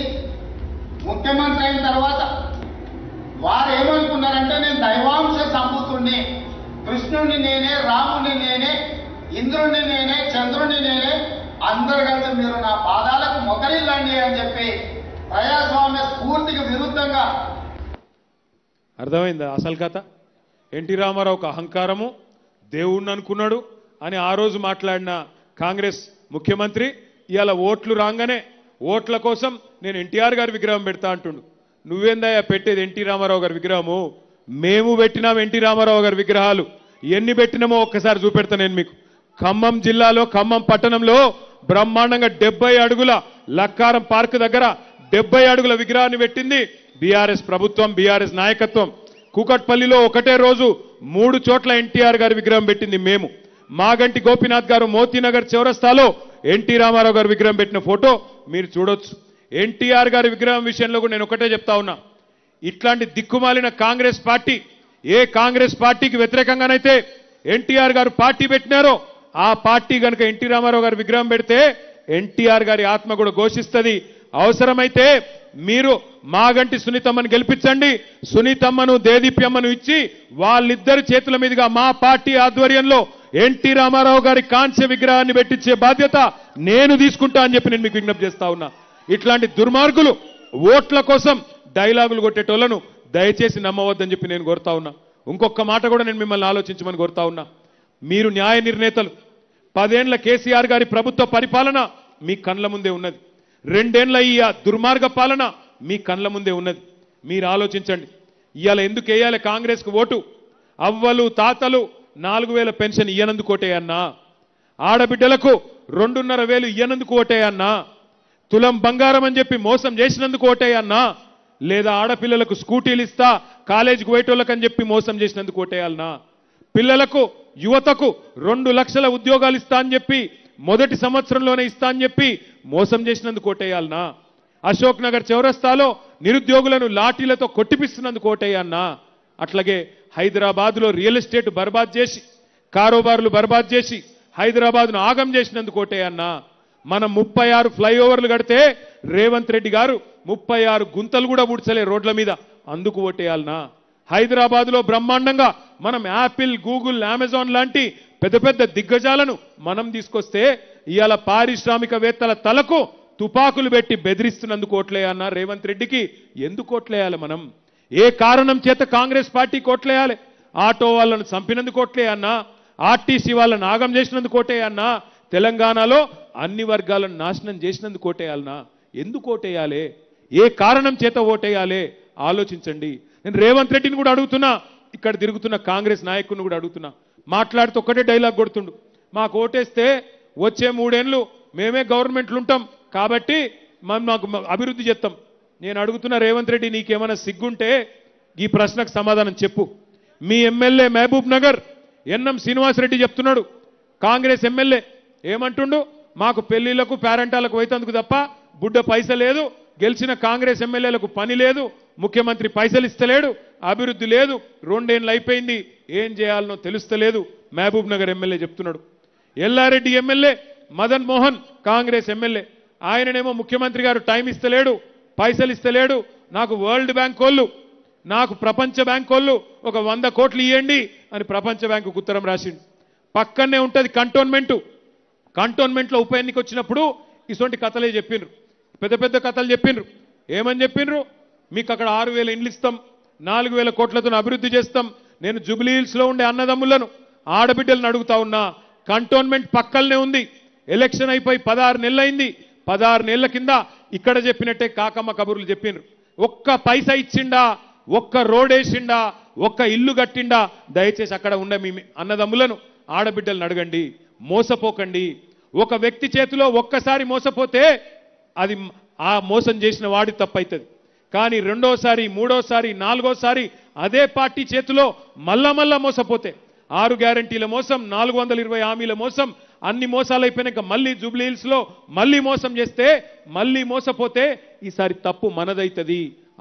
ముఖ్యమంత్రి అయిన తర్వాత వారు ఏమనుకున్నారంటే నేను దైవాంశ సంభూతుణ్ణి, కృష్ణుడిని నేనే, రాముడిని నేనే, ఇంద్రుడిని నేనే, చంద్రుడిని నేనే, అందరు కలిసి మీరు నా పాదాలకు మొకరిల్లండి అని చెప్పి ప్రజాస్వామ్య స్ఫూర్తికి విరుద్ధంగా. అర్థమైందా అసలు కథ? ఎన్టీ రామారావు ఒక అహంకారము, దేవుణ్ణి అనుకున్నాడు అని ఆ రోజు మాట్లాడిన కాంగ్రెస్ ముఖ్యమంత్రి ఇవాళ ఓట్లు రాగానే ఓట్ల కోసం నేను ఎన్టీఆర్ గారి విగ్రహం పెడతా అంటుండు. నువ్వేందయ్యా పెట్టేది ఎన్టీ రామారావు గారి విగ్రహము? మేము పెట్టినాం ఎన్టీ రామారావు గారి విగ్రహాలు. ఎన్ని పెట్టినామో ఒక్కసారి చూపెడతా నేను మీకు. ఖమ్మం జిల్లాలో ఖమ్మం పట్టణంలో బ్రహ్మాండంగా 70 అడుగుల లక్కారం పార్క్ దగ్గర 70 అడుగుల విగ్రహాన్ని పెట్టింది బీఆర్ఎస్ ప్రభుత్వం, బీఆర్ఎస్ నాయకత్వం. కూకట్పల్లిలో ఒకటే రోజు 3 చోట్ల ఎన్టీఆర్ గారి విగ్రహం పెట్టింది మేము. మాగంటి గోపీనాథ్ గారు మోతీనగర్ చౌరస్తాలో ఎన్టీ రామారావు గారి విగ్రహం పెట్టిన ఫోటో మీరు చూడొచ్చు. ఎన్టీఆర్ గారి విగ్రహం విషయంలో కూడా నేను ఒకటే చెప్తా ఉన్నా, ఇట్లాంటి దిక్కుమాలిన కాంగ్రెస్ పార్టీ, ఏ కాంగ్రెస్ పార్టీకి వ్యతిరేకంగానైతే ఎన్టీఆర్ గారు పార్టీ పెట్టినారో ఆ పార్టీ కనుక ఎన్టీ రామారావు గారి విగ్రహం పెడితే ఎన్టీఆర్ గారి ఆత్మ కూడా ఘోషిస్తుంది. అవసరమైతే మీరు మాగంటి సునీతమ్మను గెలిపించండి, సునీతమ్మను దేదీప్యమ్మను ఇచ్చి వాళ్ళిద్దరి చేతుల మీదుగా మా పార్టీ ఆధ్వర్యంలో ఎన్టీ రామారావు గారి కాంస్య విగ్రహాన్ని పెట్టించే బాధ్యత నేను తీసుకుంటా అని చెప్పి నేను మీకు విజ్ఞప్తి చేస్తా ఉన్నా. ఇట్లాంటి దుర్మార్గులు ఓట్ల కోసం డైలాగులు కొట్టేటోళ్లను దయచేసి నమ్మవద్దని చెప్పి నేను కోరుతా ఉన్నా. ఇంకొక మాట కూడా నేను మిమ్మల్ని ఆలోచించమని కోరుతా ఉన్నా. మీరు న్యాయ నిర్ణేతలు. 10 ఏళ్ల కేసీఆర్ గారి ప్రభుత్వ పరిపాలన మీ కండ్ల ముందే ఉన్నది. 2 ఏళ్ల ఈ దుర్మార్గ పాలన మీ కండ్ల ముందే ఉన్నది. మీరు ఆలోచించండి. ఇవాళ ఎందుకు వేయాలి కాంగ్రెస్కు ఓటు? అవ్వలు తాతలు 4000 పెన్షన్ ఇయ్యనందుకు ఓటేయన్నా? ఆడబిడ్డలకు 2,500 ఇయ్యనందుకు ఓటేయన్నా? తులం బంగారం అని చెప్పి మోసం చేసినందుకు ఓటేయన్నా? లేదా ఆడపిల్లలకు స్కూటీలు ఇస్తా కాలేజీకి పోయేటోళ్ళకని చెప్పి మోసం చేసినందుకు ఓటేయాలనా? పిల్లలకు యువతకు 2 లక్షల ఉద్యోగాలు ఇస్తా అని చెప్పి మొదటి సంవత్సరంలోనే ఇస్తా అని చెప్పి మోసం చేసినందుకు ఓటేయాలనా? అశోక్ నగర్ చౌరస్తాలో నిరుద్యోగులను లాఠీలతో కొట్టిపిస్తున్నందుకు ఓటేయన్నా? అట్లాగే హైదరాబాద్లో రియల్ ఎస్టేట్ బర్బాద్ చేసి, కారోబార్లు బర్బాద్ చేసి హైదరాబాద్ను ఆగం చేసినందుకు ఓటేయన్నా? మనం 36 ఫ్లైఓవర్లు కడితే రేవంత్ రెడ్డి గారు 36 గుంతలు కూడా పూడ్చలే రోడ్ల మీద, అందుకు ఓటేయాలనా? హైదరాబాద్లో బ్రహ్మాండంగా మనం యాపిల్, గూగుల్, అమెజాన్ లాంటి పెద్ద పెద్ద దిగ్గజాలను మనం తీసుకొస్తే ఇవాళ పారిశ్రామికవేత్తల తలకు తుపాకులు పెట్టి బెదిరిస్తున్నందుకు ఓట్లేయన్నా? రేవంత్ రెడ్డికి ఎందుకు ఓట్లేయాలి మనం? ఏ కారణం చేత కాంగ్రెస్ పార్టీకి ఓట్లేయాలి? ఆటో వాళ్ళను చంపినందుకు ఓట్లేయన్నా? ఆర్టీసీ వాళ్ళను ఆగం చేసినందుకు ఓటేయన్నా? తెలంగాణలో అన్ని వర్గాలను నాశనం చేసినందుకు ఓటేయాలనా? ఎందుకు ఓటేయాలి? ఏ కారణం చేత ఓటేయాలి? ఆలోచించండి. నేను రేవంత్ రెడ్డిని కూడా అడుగుతున్నా, ఇక్కడ తిరుగుతున్న కాంగ్రెస్ నాయకుడిని కూడా అడుగుతున్నా. మాట్లాడుతూ ఒక్కటే డైలాగ్ కొడుతుండు, మాకు ఓటేస్తే వచ్చే 3 ఏళ్ళు మేమే గవర్నమెంట్లు ఉంటాం కాబట్టి మాకు అభివృద్ధి చేస్తాం. నేను అడుగుతున్న రేవంత్ రెడ్డి, నీకేమైనా సిగ్గుంటే ఈ ప్రశ్నకు సమాధానం చెప్పు. మీ ఎమ్మెల్యే మహబూబ్ నగర్ ఎన్ఎం శ్రీనివాసరెడ్డి చెప్తున్నాడు, కాంగ్రెస్ ఎమ్మెల్యే ఏమంటుండు, మాకు పెళ్లిళ్లకు పేరెంటాలకు పోయేందుకు తప్ప బుడ్డ పైస లేదు, గెలిచిన కాంగ్రెస్ ఎమ్మెల్యేలకు పని లేదు, ముఖ్యమంత్రి పైసలు ఇస్తలేడు, అభివృద్ధి లేదు, 2 ఏళ్ళు అయిపోయింది, ఏం చేయాలనో తెలుస్తలేదు మహబూబ్ నగర్ ఎమ్మెల్యే చెప్తున్నాడు. ఎల్లారెడ్డి ఎమ్మెల్యే మదన్ మోహన్ కాంగ్రెస్ ఎమ్మెల్యే, ఆయననేమో ముఖ్యమంత్రి గారు టైం ఇస్తలేడు, పైసలు ఇస్తలేడు, నాకు వరల్డ్ బ్యాంక్ వాళ్ళు, నాకు ప్రపంచ బ్యాంక్ వాళ్ళు ఒక 100 కోట్లు ఇవ్వండి అని ప్రపంచ బ్యాంకుకు ఉత్తరం రాసిండు. పక్కనే ఉంటుంది కంటోన్మెంట్లో ఉప ఎన్నిక వచ్చినప్పుడు ఇటువంటి కథలే చెప్పిండ్రు, పెద్ద పెద్ద కథలు చెప్పిండ్రు. ఏమని చెప్పిండ్రు, మీకు అక్కడ 6,000 ఇండ్లు ఇస్తాం, 4,000 కోట్లతో అభివృద్ధి చేస్తాం. నేను జూబ్లీ హిల్స్లో ఉండే అన్నదమ్ములను ఆడబిడ్డలను అడుగుతా ఉన్నా, కంటోన్మెంట్ పక్కలనే ఉంది. ఎలక్షన్ అయిపోయి 16 నెలలైంది. 16 నెలల కింద ఇక్కడ చెప్పినట్టే కాకమ్మ కబుర్లు చెప్పిండ్రు. ఒక్క పైసా ఇచ్చిండా, ఒక్క రోడ్ వేసిండా, ఒక్క ఇల్లు కట్టిండా? దయచేసి అక్కడ ఉన్న మీ అన్నదమ్ములను ఆడబిడ్డలను అడగండి, మోసపోకండి. ఒక వ్యక్తి చేతిలో ఒక్కసారి మోసపోతే అది ఆ మోసం చేసిన వాడి తప్పైతుంది. కానీ రెండోసారి, మూడోసారి, నాలుగోసారి అదే పార్టీ చేతిలో మళ్ళా మోసపోతే 6 గ్యారంటీల మోసం, 420 హామీల మోసం, అన్ని మోసాలు అయిపోయినాక మళ్ళీ జూబ్లీ హిల్స్ లో మళ్ళీ మోసం చేస్తే, మళ్ళీ మోసపోతే ఈసారి తప్పు మనదైతుంది.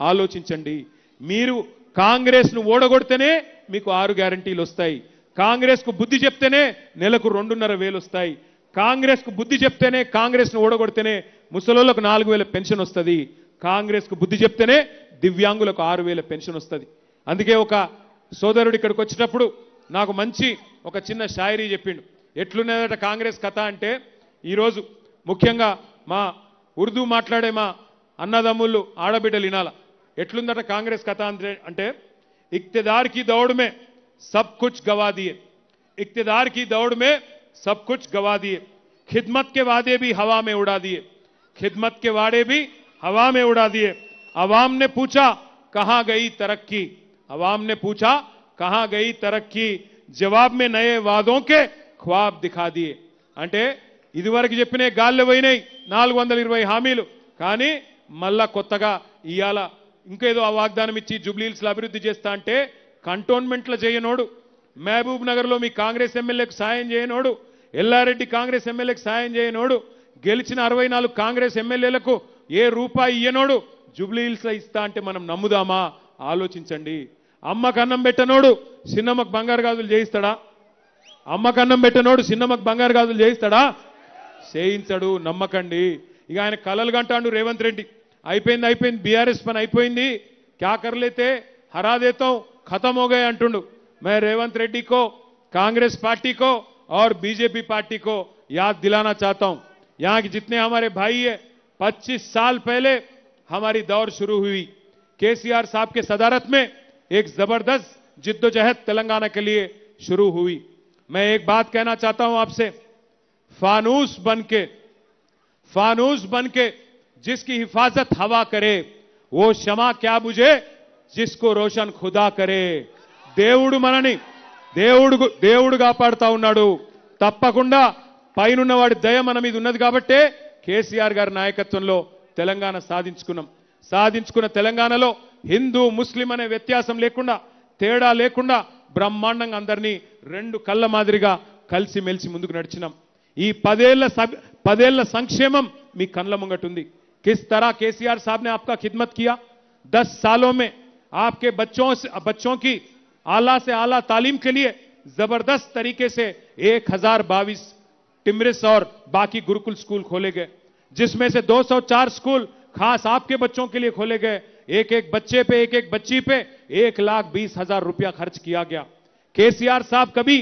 ఆలోచించండి. మీరు కాంగ్రెస్ ను ఓడగొడితేనే మీకు 6 గ్యారంటీలు వస్తాయి. కాంగ్రెస్ కు బుద్ధి చెప్తేనే నెలకు 2,500 వస్తాయి. కాంగ్రెస్ కు బుద్ధి చెప్తేనే, కాంగ్రెస్ ను ఓడగొడితేనే ముసలోళ్ళకు 4,000 పెన్షన్ వస్తుంది. కాంగ్రెస్ కు బుద్ధి చెప్తేనే దివ్యాంగులకు 6,000 పెన్షన్ వస్తుంది. అందుకే ఒక సోదరుడు ఇక్కడికి వచ్చినప్పుడు నాకు మంచి ఒక చిన్న షాయరీ చెప్పిండు. ఎట్లున్నదట కాంగ్రెస్ కథ అంటే, ఈరోజు ముఖ్యంగా మా ఉర్దూ మాట్లాడే మా అన్నదమ్ముళ్ళు ఆడబిడ్డలు వినాల. ఎట్లుందట కాంగ్రెస్ కథ అంటే, इक्तदार की दौड़ में सब कुछ गवा दिए, इक्तदार की दौड़ में सब कुछ गवा दिए, खिदमत के वादे भी हवा में उड़ा दिए, खिदमत के वादे भी हवा में उड़ा दिए। अवाम ने पूछा कहां गई तरक्की, अवाम ने पूछा कहां गई तरक्की, जवाब में नए वादों के ख्वाब दिखा दिए। అంటే ఇదివరకు చెప్పిన గాల్లో పోయినాయి 420 హామీలు, కానీ మళ్ళా కొత్తగా ఇయాల ఇంకేదో ఆ వాగ్దానం ఇచ్చి జూబ్లీ హిల్స్ లో అభివృద్ధి చేస్తా అంటే, కంటోన్మెంట్లో చేయనోడు, మహబూబ్ నగర్ లో మీ కాంగ్రెస్ ఎమ్మెల్యేకు సాయం చేయనోడు, ఎల్లారెడ్డి కాంగ్రెస్ ఎమ్మెల్యేకు సాయం చేయనోడు, గెలిచిన 64 కాంగ్రెస్ ఎమ్మెల్యేలకు ఏ రూపాయి ఇయ్యనోడు జూబ్లీ హిల్స్ లో ఇస్తా అంటే మనం నమ్ముదామా? ఆలోచించండి. అమ్మకు అన్నం పెట్టనోడు చిన్నమ్మకు బంగారు గాజులు చేయిస్తాడా? అమ్మకు అన్నం పెట్టనోడు చిన్నమ్మకు బంగారు గాజులు చేయిస్తాడా? చేయించడు. నమ్మకండి. ఇక ఆయన కలలు గంటాడు రేవంత్ రెడ్డి. అయిపోయింది బీఆర్ఎస్ పని అయిపోయింది, క్యా కర్ లేతే హరా దేతాం, ఖతం హో గయే అంటుండు. मैं रेवंत रेड्डी को, कांग्रेस पार्टी को और बीजेपी पार्टी को याद दिलाना चाहता हूं, यहां के जितने हमारे भाई है, 25 साल पहले हमारी दौर शुरू हुई। केसीआर साहब के सदारत में एक जबरदस्त जिद्दोजहद तेलंगाना के लिए शुरू हुई। मैं एक बात कहना चाहता हूं आपसे, फानूस बनके जिसकी हिफाजत हवा करे, वो शमा क्या बुझे जिसको रोशन खुदा करे। దేవుడు మనని దేవుడు కాపాడుతా ఉన్నాడు. తప్పకుండా పైనున్నవాడి దయ మన మీద ఉన్నది కాబట్టే కేసీఆర్ గారి నాయకత్వంలో తెలంగాణ సాధించుకున్న తెలంగాణలో హిందూ ముస్లిం అనే వ్యత్యాసం లేకుండా, తేడా లేకుండా బ్రహ్మాండంగా అందరినీ 2 కళ్ళ మాదిరిగా కలిసిమెలిసి ముందుకు నడిచినాం. ఈ 10 ఏళ్ల సంక్షేమం మీ కళ్ళ ముంగటుంది. किस तरह केसीआर साहब ने आपका खिदमत किया। 10 सालों में आपके बच्चों की आला से आला तालीम के लिए जबरदस्त तरीके से 1022 टिमरिस और बाकी गुरुकुल स्कूल खोले गए, जिसमें से 204 स्कूल खास आपके बच्चों के लिए खोले गए। एक बच्चे पे, एक बच्ची पे 1,20,000 रुपया खर्च किया गया। केसीआर साहब कभी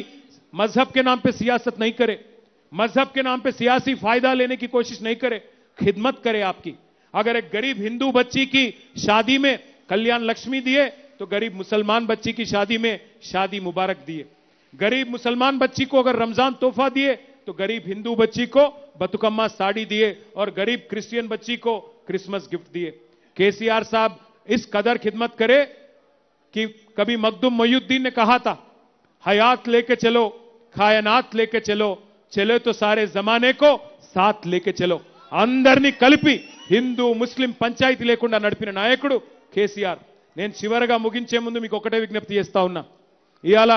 मजहब के नाम पे सियासत नहीं करे, मजहब के नाम पे सियासी फायदा लेने की कोशिश नहीं करे, खिदमत करे आपकी। अगर एक गरीब हिंदू बच्ची की शादी में कल्याण लक्ष्मी दिए, तो गरीब मुसलमान बच्ची की शादी में शादी मुबारक दिए। गरीब मुसलमान बच्ची को अगर रमजान तोहफा दिए, तो गरीब हिंदू बच्ची को बतुकम्मा साड़ी दिए, और गरीब क्रिश्चियन बच्ची को क्रिसमस गिफ्ट दिए। केसीआर साहब इस कदर खिदमत करे कि कभी मखदूम मोइनुद्दीन ने कहा था, हयात लेके चलो, कायनात लेके चलो, चले तो सारे जमाने को साथ लेके चलो। అందరినీ కలిపి హిందూ ముస్లిం పంచాయతీ లేకుండా నడిపిన నాయకుడు కేసీఆర్. నేను చివరగా ముగించే ముందు మీకు ఒకటే విజ్ఞప్తి చేస్తా ఉన్నా. ఇవాళ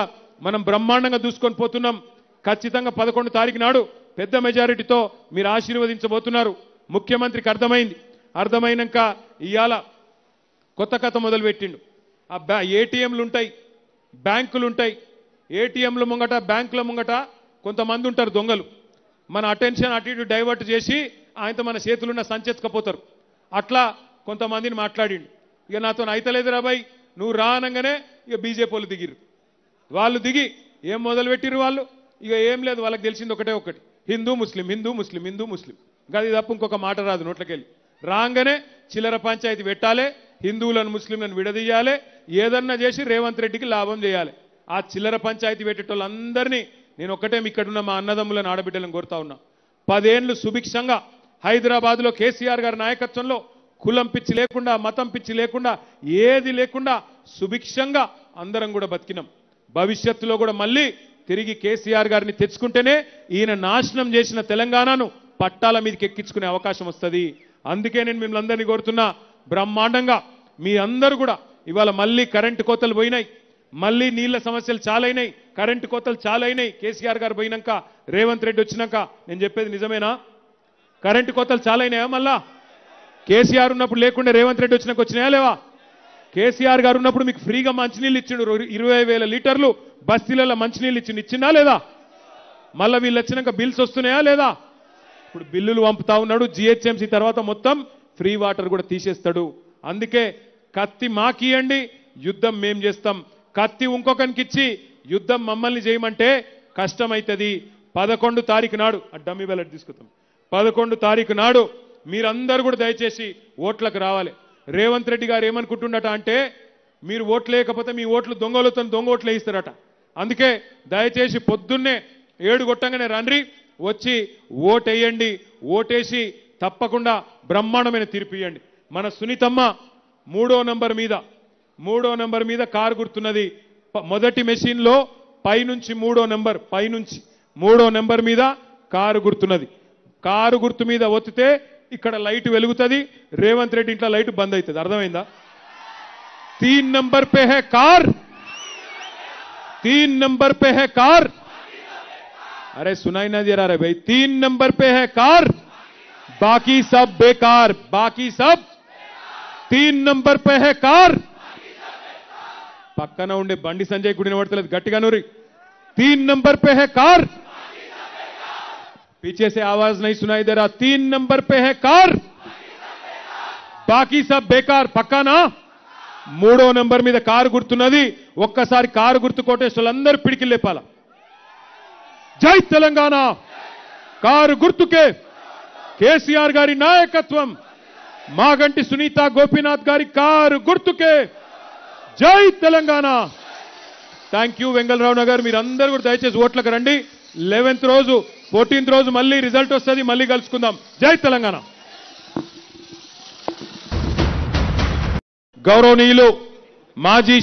మనం బ్రహ్మాండంగా దూసుకొని పోతున్నాం. ఖచ్చితంగా 11 తారీఖు నాడు పెద్ద మెజారిటీతో మీరు ఆశీర్వదించబోతున్నారు. ముఖ్యమంత్రికి అర్థమైనాక ఇవాళ కొత్త కథ మొదలుపెట్టిండు. ఆ ఏటీఎంలు ఉంటాయి, బ్యాంకులు ఉంటాయి. ఏటీఎంల ముంగట, బ్యాంకుల ముంగట కొంతమంది ఉంటారు దొంగలు. మన అటెన్షన్ అటు ఇటు డైవర్ట్ చేసి ఆయనతో మన చేతులున్న సంచెత్తుకపోతారు. అట్లా కొంతమందిని మాట్లాడిండు. ఇక నాతో అయితలేదు రాబాయ్, నువ్వు రానంగానే ఇక బీజేపీ వాళ్ళు వాళ్ళు దిగి ఏం మొదలు పెట్టిరు వాళ్ళు. ఇక ఏం లేదు, వాళ్ళకి తెలిసింది ఒకటి, హిందూ ముస్లిం, హిందూ ముస్లిం, హిందూ ముస్లిం. గది తప్ప ఇంకొక మాట రాదు నోట్లకెళ్ళి. రాగానే చిల్లర పంచాయతీ పెట్టాలి, హిందువులను ముస్లింలను విడదీయాలి, ఏదన్నా చేసి రేవంత్ రెడ్డికి లాభం చేయాలి. ఆ చిల్లర పంచాయతీ పెట్టేటోళ్ళందరినీ నేను ఒక్కటే ఇక్కడున్న మా అన్నదమ్ములను ఆడబిడ్డలను కోరుతా ఉన్నా 10 ఏళ్లు సుభిక్షంగా హైదరాబాద్లో కేసీఆర్ గారి నాయకత్వంలో కులం పిచ్చి లేకుండా మతం పిచ్చి లేకుండా ఏది లేకుండా సుభిక్షంగా అందరం కూడా బతికినాం. భవిష్యత్తులో కూడా మళ్ళీ తిరిగి కేసీఆర్ గారిని తెచ్చుకుంటేనే ఈయన నాశనం చేసిన తెలంగాణను పట్టాల మీదకి ఎక్కించుకునే అవకాశం వస్తుంది. అందుకే నేను మిమ్మల్ని అందరినీ కోరుతున్నా, బ్రహ్మాండంగా మీ అందరూ కూడా ఇవాళ మళ్ళీ కరెంటు కోతలు పోయినాయి, మళ్ళీ నీళ్ల సమస్యలు చాలైనాయి, కరెంటు కోతలు చాలైనాయి. కేసీఆర్ గారు పోయినాక రేవంత్ రెడ్డి వచ్చినాక నేను చెప్పేది నిజమేనా? కరెంటు కోతలు చాలైనాయా? మళ్ళా కేసీఆర్ ఉన్నప్పుడు లేకుండా రేవంత్ రెడ్డి వచ్చినాక వచ్చినాయా లేవా? కేసీఆర్ గారు ఉన్నప్పుడు మీకు ఫ్రీగా మంచినీళ్ళు ఇచ్చిండు, 20,000 లీటర్లు బస్తీలలో మంచినీళ్ళు ఇచ్చిందా లేదా? మళ్ళీ వీళ్ళు వచ్చినాక బిల్స్ వస్తున్నాయా లేదా? ఇప్పుడు బిల్లులు పంపుతా ఉన్నాడు. జిహెచ్ఎంసీ తర్వాత మొత్తం ఫ్రీ వాటర్ కూడా తీసేస్తాడు. అందుకే కత్తి మాకియండి, యుద్ధం మేం చేస్తాం. కత్తి ఇంకొకరికి ఇచ్చి యుద్ధం మమ్మల్ని చేయమంటే కష్టమైతుంది. 11 తారీఖు నాడు డమ్మీ బ్యాలెట్ తీసుకుంటాం. 11 తారీఖు నాడు మీరందరూ కూడా దయచేసి ఓట్లకు రావాలి. రేవంత్ రెడ్డి గారు ఏమనుకుంటున్నట అంటే, మీరు ఓట్లు లేకపోతే మీ ఓట్లు దొంగలతో దొంగ ఓట్లు వేయిస్తారట. అందుకే దయచేసి పొద్దున్నే 7 కొట్టంగానే రండి, వచ్చి ఓటేయండి. ఓటేసి తప్పకుండా బ్రహ్మాండమైన తీర్పు ఇవ్వండి. మన సునీతమ్మ 3వ నంబర్ మీద కారు గుర్తున్నది. మొదటి మెషిన్లో పైనుంచి 3వ నంబర్ మీద కారు గుర్తున్నది. కారు గుర్తు మీద ఒత్తితే ఇక్కడ లైట్ వెలుగుతుంది. రేవంత్ రెడ్డి ఇంట్లో లైట్ బంద్ అవుతుంది. అర్థమైందా? 3 नंबर पे है कार, 3 नंबर पे है कार. अरे सुनाई ना दे रहा रे भाई. 3 नंबर पे है कार, बाकी सब बेकार. बाकी सब 3 नंबर पे है कार. పక్కన ఉండే బండి సంజయ్ కూడా వినబడతలేదు, గట్టిగా నూరి. 3 नंबर पे है कार, पीछे से आवाज नहीं सुनाई दे रहा. 3 नंबर पे है कार, बाकी सब बेकार. పక్కా నా? 3వ నంబర్ మీద కారు గుర్తున్నది. ఒక్కసారి కారు గుర్తు కోటేశ్వరులందరూ పిడికిలు లేపాల. జై తెలంగాణ. కారు గుర్తుకే కేసీఆర్ గారి నాయకత్వం, మాగంటి సునీత గోపీనాథ్ గారి కారు గుర్తుకే జై తెలంగాణ. Thank you Vengalrao Nagar. మీరందరూ కూడా దయచేసి ఓట్లకు రండి. 11th రోజు 14th రోజు మళ్ళీ రిజల్ట్ వస్తుంది, మళ్ళీ కలుసుకుందాం. జై తెలంగాణ. గౌరవనీయులు మాజీ